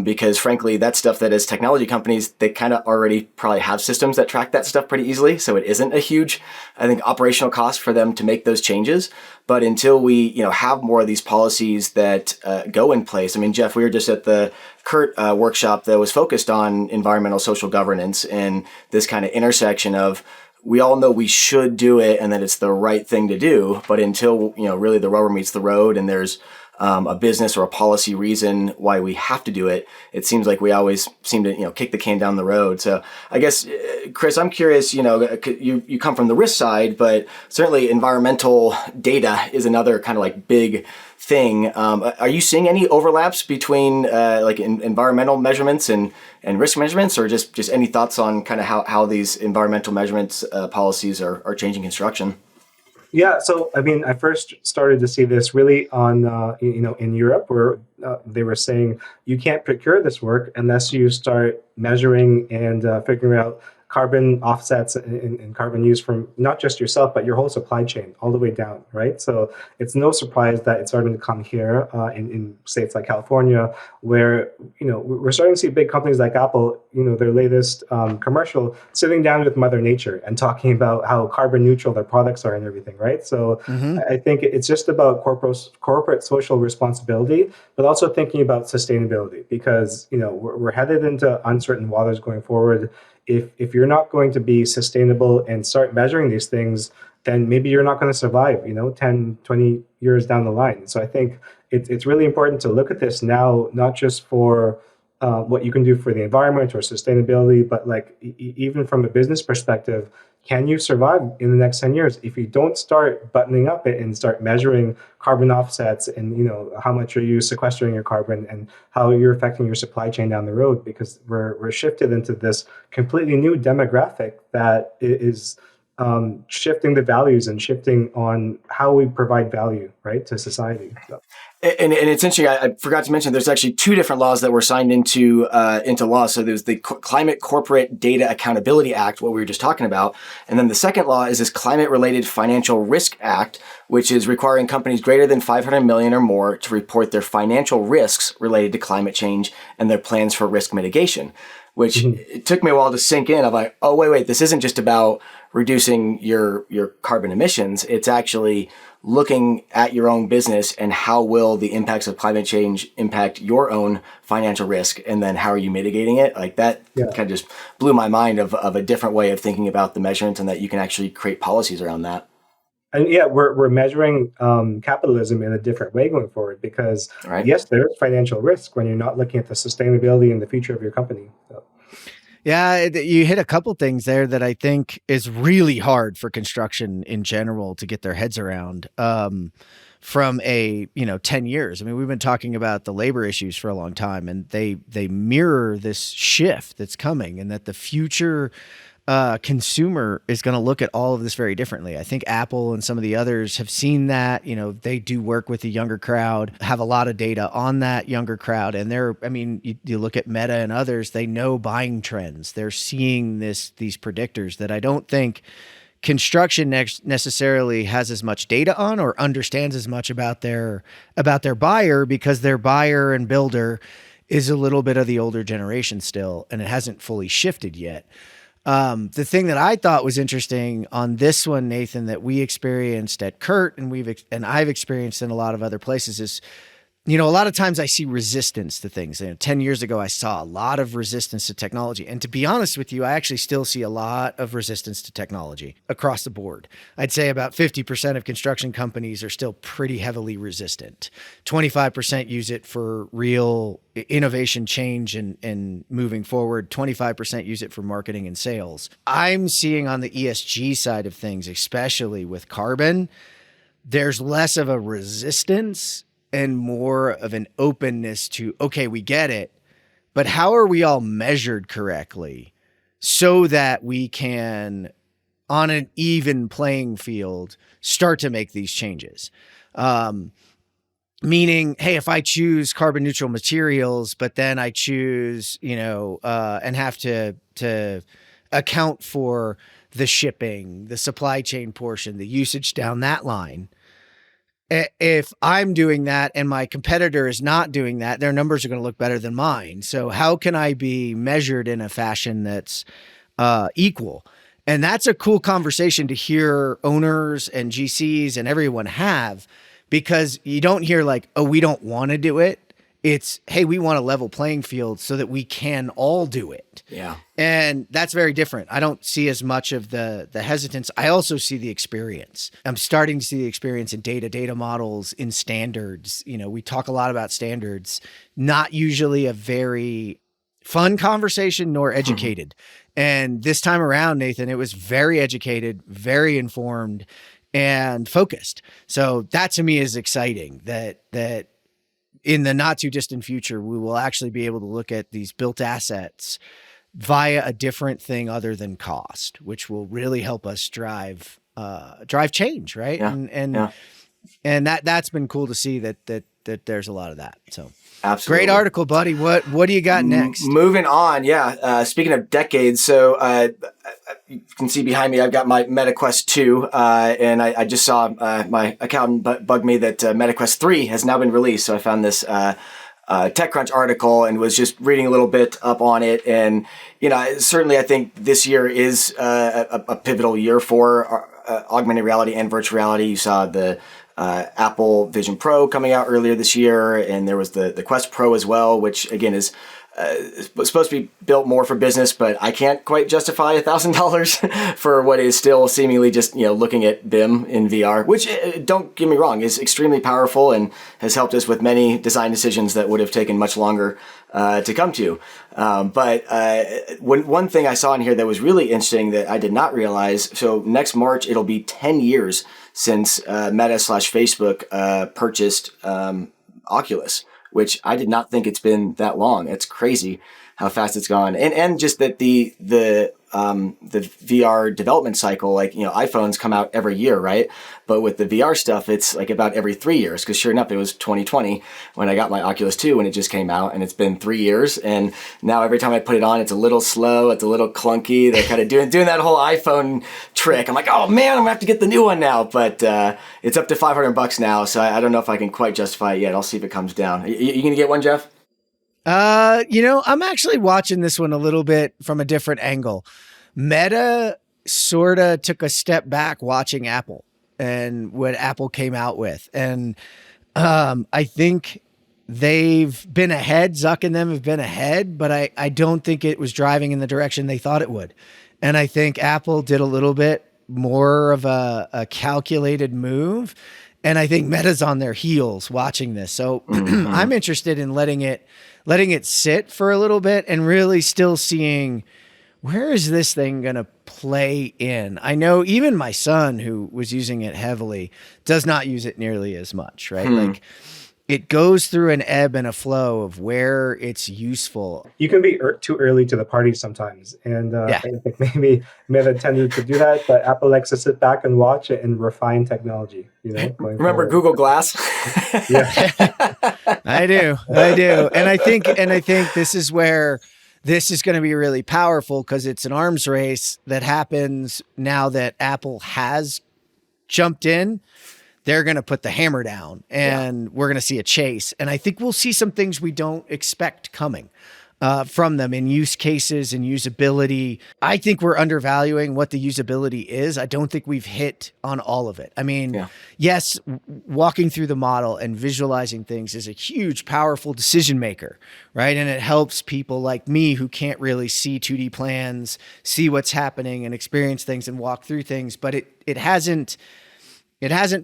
because frankly that stuff that as technology companies they kind of already probably have systems that track that stuff pretty easily, so it isn't a huge operational cost for them to make those changes. But until we have more of these policies that go in place, Jeff, we were just at the CURT workshop that was focused on environmental social governance and this kind of intersection of we all know we should do it and that it's the right thing to do, but until really the rubber meets the road and there's a business or a policy reason why we have to do it, it seems like we always seem to kick the can down the road. So I guess Chris, I'm curious. You come from the risk side, but certainly environmental data is another kind of big thing. Are you seeing any overlaps between environmental measurements and risk measurements, or just any thoughts on kind of how these environmental measurements policies are changing construction? Yeah, so I first started to see this really on in Europe, where they were saying you can't procure this work unless you start measuring and figuring out carbon offsets and carbon use from not just yourself, but your whole supply chain all the way down, right? So it's no surprise that it's starting to come here in states like California, where we're starting to see big companies like Apple, their latest commercial, sitting down with Mother Nature and talking about how carbon neutral their products are and everything, right? So I think it's just about corporate social responsibility, but also thinking about sustainability, because we're headed into uncertain waters going forward. If you're not going to be sustainable and start measuring these things, then maybe you're not going to survive, 10, 20 years down the line. So I think it's really important to look at this now, not just for what you can do for the environment or sustainability, but like even from a business perspective, can you survive in the next 10 years if you don't start buttoning up it and start measuring carbon offsets and how much are you sequestering your carbon and how you're affecting your supply chain down the road? Because we're shifted into this completely new demographic that is shifting the values and shifting on how we provide value, right, to society. So. And it's interesting. I forgot to mention there's actually two different laws that were signed into law. So there's the Climate Corporate Data Accountability Act, what we were just talking about, and then the second law is this Climate Related Financial Risk Act, which is requiring companies greater than 500 million or more to report their financial risks related to climate change and their plans for risk mitigation. Which it took me a while to sink in. I'm like, oh wait, this isn't just about reducing your carbon emissions. It's actually looking at your own business and how will the impacts of climate change impact your own financial risk, and then how are you mitigating it? Like that kind of just blew my mind of a different way of thinking about the measurements, and that you can actually create policies around that. And we're measuring capitalism in a different way going forward, because yes, there's financial risk when you're not looking at the sustainability and the future of your company. So. Yeah, you hit a couple things there that I think is really hard for construction in general to get their heads around. From 10 years. I mean, we've been talking about the labor issues for a long time, and they mirror this shift that's coming, and that the future consumer is going to look at all of this very differently. I think Apple and some of the others have seen that. They do work with the younger crowd, have a lot of data on that younger crowd, and you look at Meta and others, they know buying trends. They're seeing these predictors that I don't think construction necessarily has as much data on or understands as much about their buyer, because their buyer and builder is a little bit of the older generation still, and it hasn't fully shifted yet. The thing that I thought was interesting on this one, Nathan, that we experienced at Kurt and I've experienced in a lot of other places is, a lot of times I see resistance to things. 10 years ago, I saw a lot of resistance to technology. And to be honest with you, I actually still see a lot of resistance to technology across the board. I'd say about 50% of construction companies are still pretty heavily resistant. 25% use it for real innovation, change, and moving forward. 25% use it for marketing and sales. I'm seeing on the ESG side of things, especially with carbon, there's less of a resistance and more of an openness to, okay, we get it, but how are we all measured correctly so that we can, on an even playing field, start to make these changes? Meaning, hey, if I choose carbon neutral materials, but then I choose, and have to account for the shipping, the supply chain portion, the usage down that line. If I'm doing that and my competitor is not doing that, their numbers are going to look better than mine. So how can I be measured in a fashion that's equal? And that's a cool conversation to hear owners and GCs and everyone have, because you don't hear like, oh, we don't want to do it. It's, hey, we want a level playing field so that we can all do it. Yeah. And that's very different. I don't see as much of the hesitance. I also see the experience. I'm starting to see the experience in data models, in standards. We talk a lot about standards, not usually a very fun conversation nor educated. And this time around, Nathan, it was very educated, very informed, and focused. So that to me is exciting, that in the not too distant future, we will actually be able to look at these built assets via a different thing other than cost, which will really help us drive change, right? Yeah. And that's been cool to see that there's a lot of that. So absolutely. Great article, buddy. What do you got next? Moving on. Yeah. Speaking of decades, so you can see behind me, I've got my MetaQuest 2, and I just saw my accountant bug me that MetaQuest 3 has now been released. So I found this TechCrunch article and was just reading a little bit up on it. And, certainly I think this year is a pivotal year for augmented reality and virtual reality. You saw the Apple Vision Pro coming out earlier this year, and there was the Quest Pro as well, which again is supposed to be built more for business, but I can't quite justify $1,000 for what is still seemingly just looking at BIM in VR, which, don't get me wrong, is extremely powerful and has helped us with many design decisions that would have taken much longer to come to. But one thing I saw in here that was really interesting that I did not realize, so next March it'll be 10 years since Meta/Facebook purchased Oculus, which I did not think it's been that long. It's crazy how fast it's gone. And just that the VR development cycle, iPhones come out every year, right? But with the VR stuff, it's like about every 3 years, because sure enough, it was 2020 when I got my Oculus 2 when it just came out, and it's been 3 years. And now every time I put it on, it's a little slow, it's a little clunky. They're kind of doing that whole iPhone trick. I'm like, oh man, I'm gonna have to get the new one now. But it's up to $500 now, so I don't know if I can quite justify it yet. I'll see if it comes down. You gonna get one, Jeff? I'm actually watching this one a little bit from a different angle. Meta sort of took a step back watching Apple and what Apple came out with. And I think they've been ahead. Zuck and them have been ahead, but I don't think it was driving in the direction they thought it would. And I think Apple did a little bit more of a calculated move. And I think Meta's on their heels watching this. So I'm interested in letting it sit for a little bit and really still seeing, where is this thing going to play in? I know even my son, who was using it heavily, does not use it nearly as much, right? Like, it goes through an ebb and a flow of where it's useful. You can be too early to the party sometimes. And Yeah. I think maybe Meta tended to do that, but Apple likes to sit back and watch it and refine technology. Going Remember forward. Google Glass? Yeah. I do. And I think this is where this is going to be really powerful, because it's an arms race that happens now that Apple has jumped in. They're going to put the hammer down, and we're going to see a chase. And I think we'll see some things we don't expect coming from them in use cases and usability. I think we're undervaluing what the usability is. I don't think we've hit on all of it. I mean, yes, walking through the model and visualizing things is a huge, powerful decision maker, right? And it helps people like me who can't really see 2D plans, see what's happening and experience things and walk through things. But it hasn't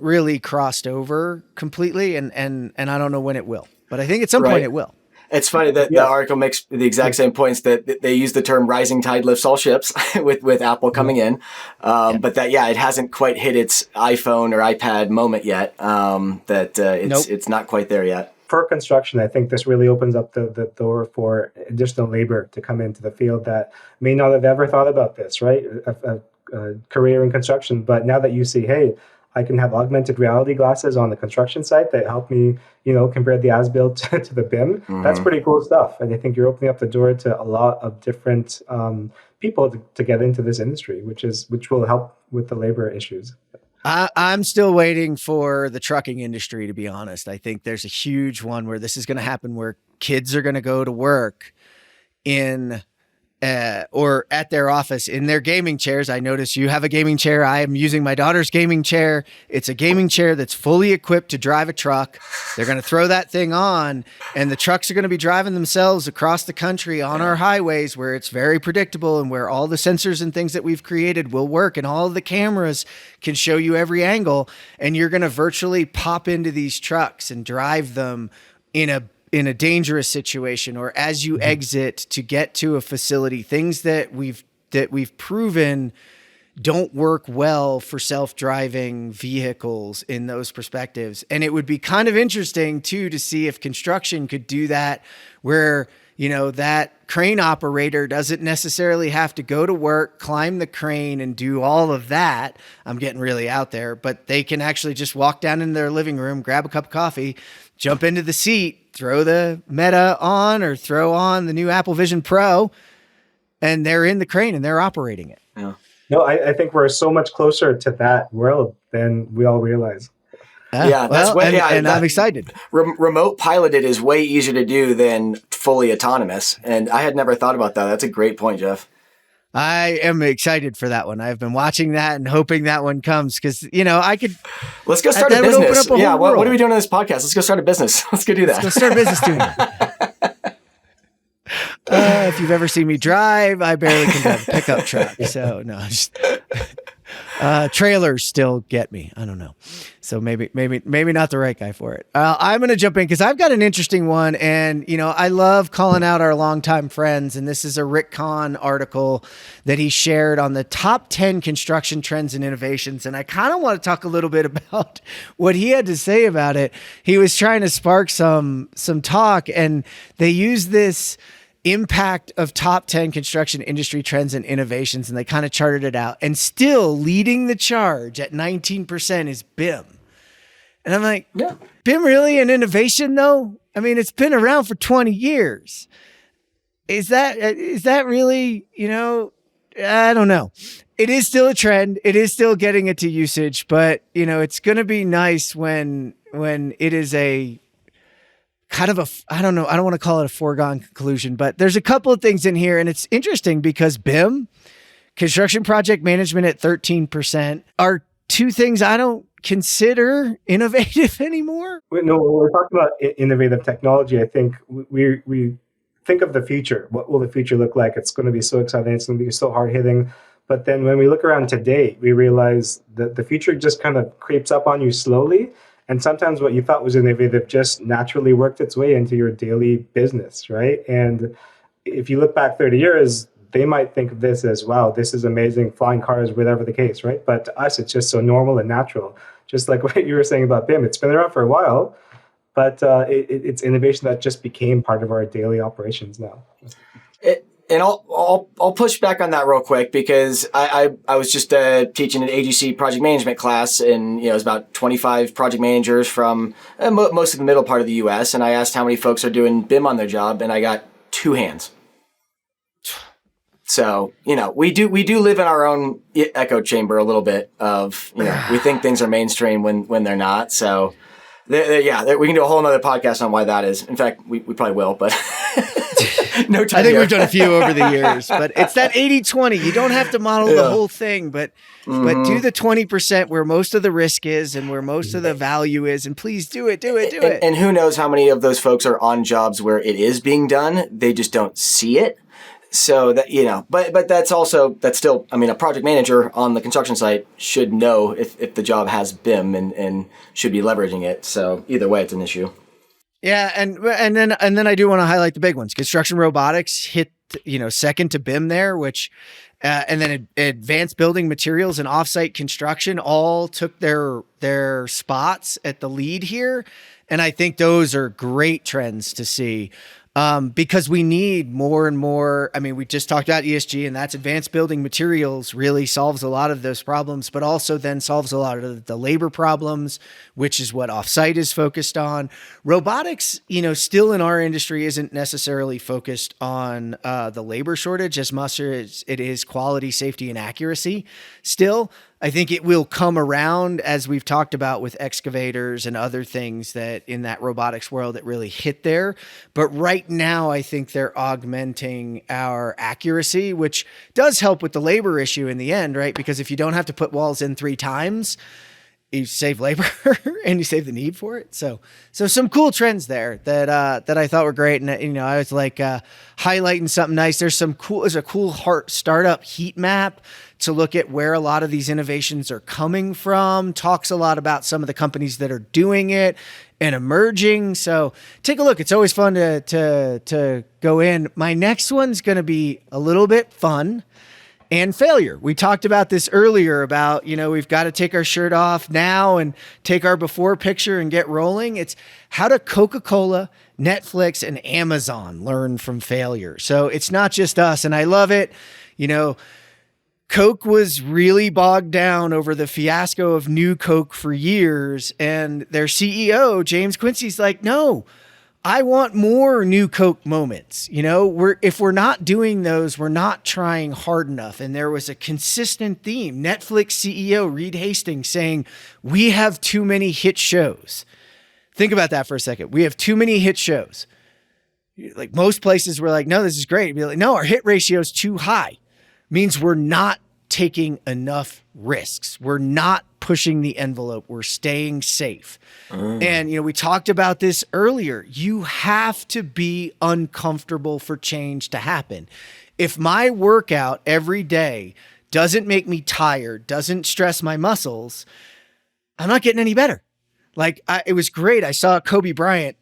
really crossed over completely, and I don't know when it will, but I think at some point it will. It's funny that the article makes the exact same points, that they use the term "rising tide lifts all ships" with Apple coming in, but that it hasn't quite hit its iPhone or iPad moment yet. It's not quite there yet. For construction, I think this really opens up the door for additional labor to come into the field that may not have ever thought about this, right? A career in construction, but now that you see, hey, I can have augmented reality glasses on the construction site that help me, compare the as-built to the BIM. That's pretty cool stuff. And I think you're opening up the door to a lot of different people to get into this industry, which will help with the labor issues. I'm still waiting for the trucking industry, to be honest. I think there's a huge one where this is going to happen, where kids are going to go to work in or at their office in their gaming chairs. I notice you have a gaming chair. I am using my daughter's gaming chair. It's a gaming chair that's fully equipped to drive a truck. They're going to throw that thing on, and the trucks are going to be driving themselves across the country on our highways, where it's very predictable and where all the sensors and things that we've created will work, and all of the cameras can show you every angle, and you're going to virtually pop into these trucks and drive them in a dangerous situation, or as you exit to get to a facility, things that we've proven don't work well for self-driving vehicles in those perspectives. And it would be kind of interesting too to see if construction could do that, where that crane operator doesn't necessarily have to go to work, climb the crane, and do all of that. I'm getting really out there, but they can actually just walk down in their living room, grab a cup of coffee, jump into the seat, throw the Meta on or throw on the new Apple Vision Pro, and they're in the crane and they're operating it. Yeah. No, I think we're so much closer to that world than we all realize. Yeah, that's well, what. and I'm excited. Remote piloted is way easier to do than fully autonomous, and I had never thought about that. That's a great point, Jeff. I am excited for that one. I've been watching that and hoping that one comes because, I could. Let's go start a that would open business. up a whole Yeah, what world. are we doing on this podcast? Let's go start a business. Let's go do that. Let's go start a business doing it. If you've ever seen me drive, I barely can drive a pickup truck. So no, trailers still get me. I don't know. So maybe not the right guy for it. I'm going to jump in because I've got an interesting one. And, I love calling out our longtime friends. And this is a Rick Kahn article that he shared on the top 10 construction trends and innovations. And I kind of want to talk a little bit about what he had to say about it. He was trying to spark some talk, and they use this impact of top 10 construction industry trends and innovations, and they kind of charted it out. And still leading the charge at 19% is BIM. And I'm like, yeah, BIM really an innovation though? I mean, it's been around for 20 years. Is that really, I don't know. It is still a trend. It is still getting into usage, but it's going to be nice when it is a kind of I don't know. I don't want to call it a foregone conclusion, but there's a couple of things in here, and it's interesting because BIM, construction project management at 13%, are two things I don't consider innovative anymore. No, when we're talking about innovative technology, I think we think of the future. What will the future look like? It's going to be so exciting. It's going to be so hard hitting. But then when we look around today, we realize that the future just kind of creeps up on you slowly. And sometimes what you thought was innovative just naturally worked its way into your daily business, right? And if you look back 30 years, they might think of this as, wow, this is amazing, flying cars, whatever the case, right? But to us, it's just so normal and natural. Just like what you were saying about BIM, it's been around for a while, but it's innovation that just became part of our daily operations now. And I'll push back on that real quick because I was just teaching an AGC project management class, and it was about 25 project managers from most of the middle part of the U.S. And I asked how many folks are doing BIM on their job, and I got 2 hands. So we do live in our own echo chamber a little bit of we think things are mainstream when they're not. So we can do a whole nother podcast on why that is. In fact, we probably will, but. No time. I think we've done a few over the years, but it's that 80-20. You don't have to model the whole thing, but do the 20% where most of the risk is and where most of the value is, and please do it. And who knows how many of those folks are on jobs where it is being done, they just don't see it. So that but that's still, a project manager on the construction site should know if the job has BIM and should be leveraging it. So either way, it's an issue. Yeah, and then I do want to highlight the big ones. Construction robotics hit second to BIM there, which and then advanced building materials and offsite construction all took their spots at the lead here, and I think those are great trends to see. Because we need more and more. I mean, we just talked about ESG, and that's advanced building materials really solves a lot of those problems, but also then solves a lot of the labor problems, which is what offsite is focused on. Robotics, still in our industry isn't necessarily focused on the labor shortage as much as it is quality, safety, and accuracy. Still, I think it will come around, as we've talked about with excavators and other things that in that robotics world that really hit there. But right now, I think they're augmenting our accuracy, which does help with the labor issue in the end, right? Because if you don't have to put walls in 3 times, you save labor and you save the need for it. So some cool trends there that I thought were great. And, I was like highlighting something nice. There's a cool startup heat map to look at where a lot of these innovations are coming from, talks a lot about some of the companies that are doing it and emerging. So take a look. It's always fun to go in. My next one's going to be a little bit fun and failure. We talked about this earlier about, we've got to take our shirt off now and take our before picture and get rolling. It's how do Coca-Cola, Netflix, and Amazon learn from failure? So it's not just us. And I love it. Coke was really bogged down over the fiasco of New Coke for years. And their CEO, James Quincy's like, no, I want more new Coke moments. If we're not doing those, we're not trying hard enough. And there was a consistent theme. Netflix CEO Reed Hastings saying, we have too many hit shows. Think about that for a second. We have too many hit shows. Like most places we're like, no, this is great. Be like, no, our hit ratio is too high. Means we're not taking enough risks. We're not pushing the envelope. We're staying safe. And, we talked about this earlier. You have to be uncomfortable for change to happen. If my workout every day doesn't make me tired, doesn't stress my muscles, I'm not getting any better. It was great. I saw a Kobe Bryant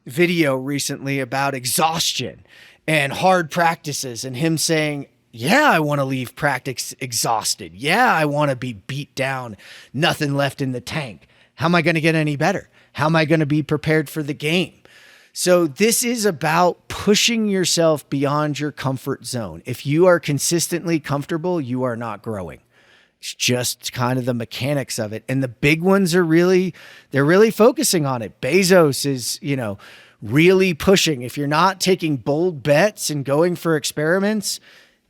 video recently about exhaustion and hard practices and him saying, yeah, I want to leave practice exhausted. Yeah, I want to be beat down, nothing left in the tank. How am I going to get any better? How am I going to be prepared for the game? So this is about pushing yourself beyond your comfort zone. If you are consistently comfortable, you are not growing. It's just kind of the mechanics of it. And the big ones are they're really focusing on it. Bezos is, really pushing. If you're not taking bold bets and going for experiments,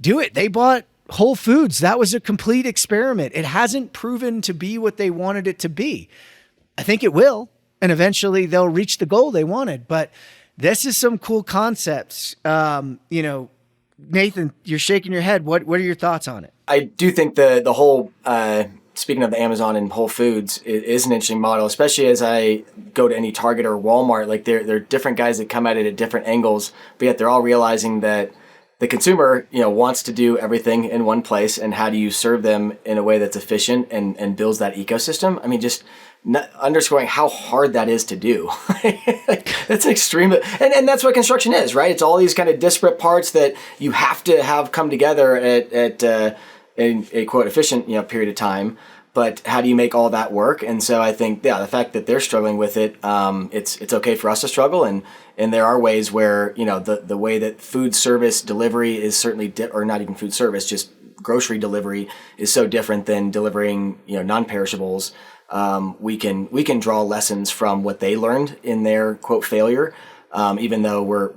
do it. They bought Whole Foods. That was a complete experiment. It hasn't proven to be what they wanted it to be. I think it will. And eventually they'll reach the goal they wanted. But this is some cool concepts. Nathan, you're shaking your head. What are your thoughts on it? I do think the whole, speaking of the Amazon and Whole Foods, is an interesting model, especially as I go to any Target or Walmart. Like there are different guys that come at it at different angles, but yet they're all realizing that the consumer, wants to do everything in one place, and how do you serve them in a way that's efficient and builds that ecosystem? I mean, just underscoring how hard that is to do. That's extreme. And that's what construction is, right? It's all these kind of disparate parts that you have to have come together at in a quote efficient, period of time. But how do you make all that work? And so I think, the fact that they're struggling with it, it's okay for us to struggle. And there are ways where, the way that food service delivery is certainly, or not even food service, just grocery delivery is so different than delivering, non-perishables. We can draw lessons from what they learned in their quote failure, even though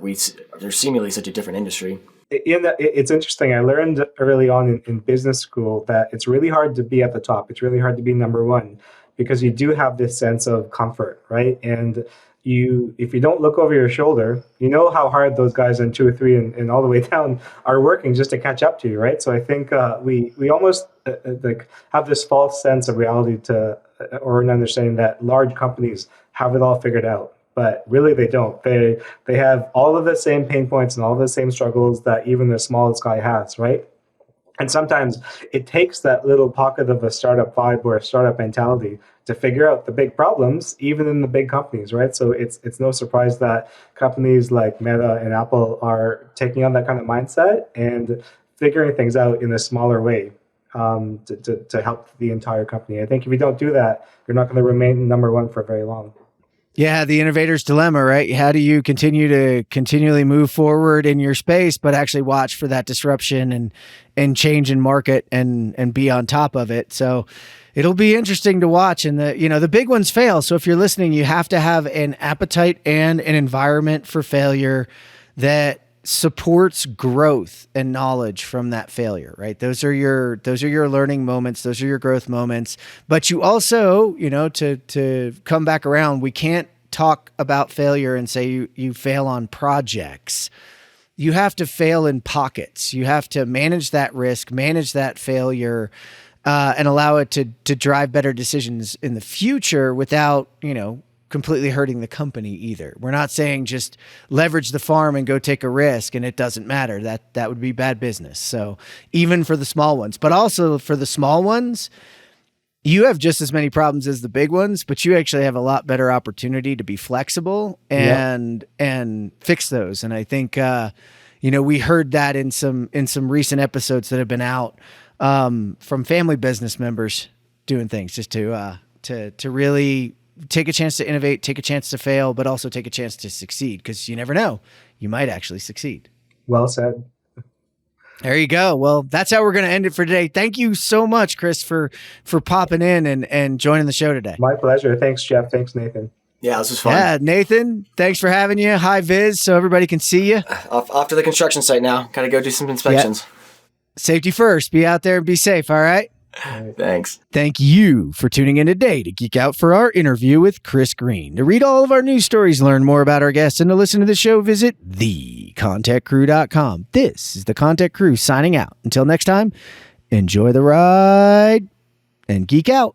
they're seemingly such a different industry. It's interesting. I learned early on in business school that it's really hard to be at the top. It's really hard to be number one, because you do have this sense of comfort, right? And if you don't look over your shoulder, you know how hard those guys in 2 or 3 and all the way down are working just to catch up to you, right? So I think we almost have this false sense of reality or an understanding that large companies have it all figured out. But really, they don't. They have all of the same pain points and all of the same struggles that even the smallest guy has, right? And sometimes it takes that little pocket of a startup vibe or a startup mentality to figure out the big problems, even in the big companies, right? So it's no surprise that companies like Meta and Apple are taking on that kind of mindset and figuring things out in a smaller way to help the entire company. I think if you don't do that, you're not going to remain number one for very long. Yeah, the innovator's dilemma, right? How do you continually move forward in your space, but actually watch for that disruption and change in market and be on top of it? So it'll be interesting to watch. And the big ones fail. So if you're listening, you have to have an appetite and an environment for failure that supports growth and knowledge from that failure, right? Those are your learning moments. Those are your growth moments. But you also, to come back around, we can't talk about failure and say you fail on projects. You have to fail in pockets. You have to manage that risk, manage that failure, and allow it to drive better decisions in the future without, completely hurting the company either. We're not saying just leverage the farm and go take a risk and it doesn't matter. That would be bad business. So even for the small ones, but also for the small ones, you have just as many problems as the big ones, but you actually have a lot better opportunity to be flexible and fix those. And I think, we heard that in some recent episodes that have been out from family business members doing things just to really take a chance to innovate, take a chance to fail, but also take a chance to succeed, because you never know, you might actually succeed. Well said. There you go. Well, that's how we're going to end it for today. Thank you so much, Chris, for popping in and joining the show today. My pleasure. Thanks, Jeff. Thanks, Nathan. Yeah, this was fun. Yeah, Nathan, thanks for having you. High vis so everybody can see you. Off to the construction site now. Got to go do some inspections. Safety first. Be out there and be safe, all right? Thanks. Thank you for tuning in today to geek out for our interview with Chris Greene. To read all of our news stories, learn more about our guests, and to listen to the show, visit thecontechcrew.com. This is the ConTech Crew signing out. Until next time, enjoy the ride and geek out.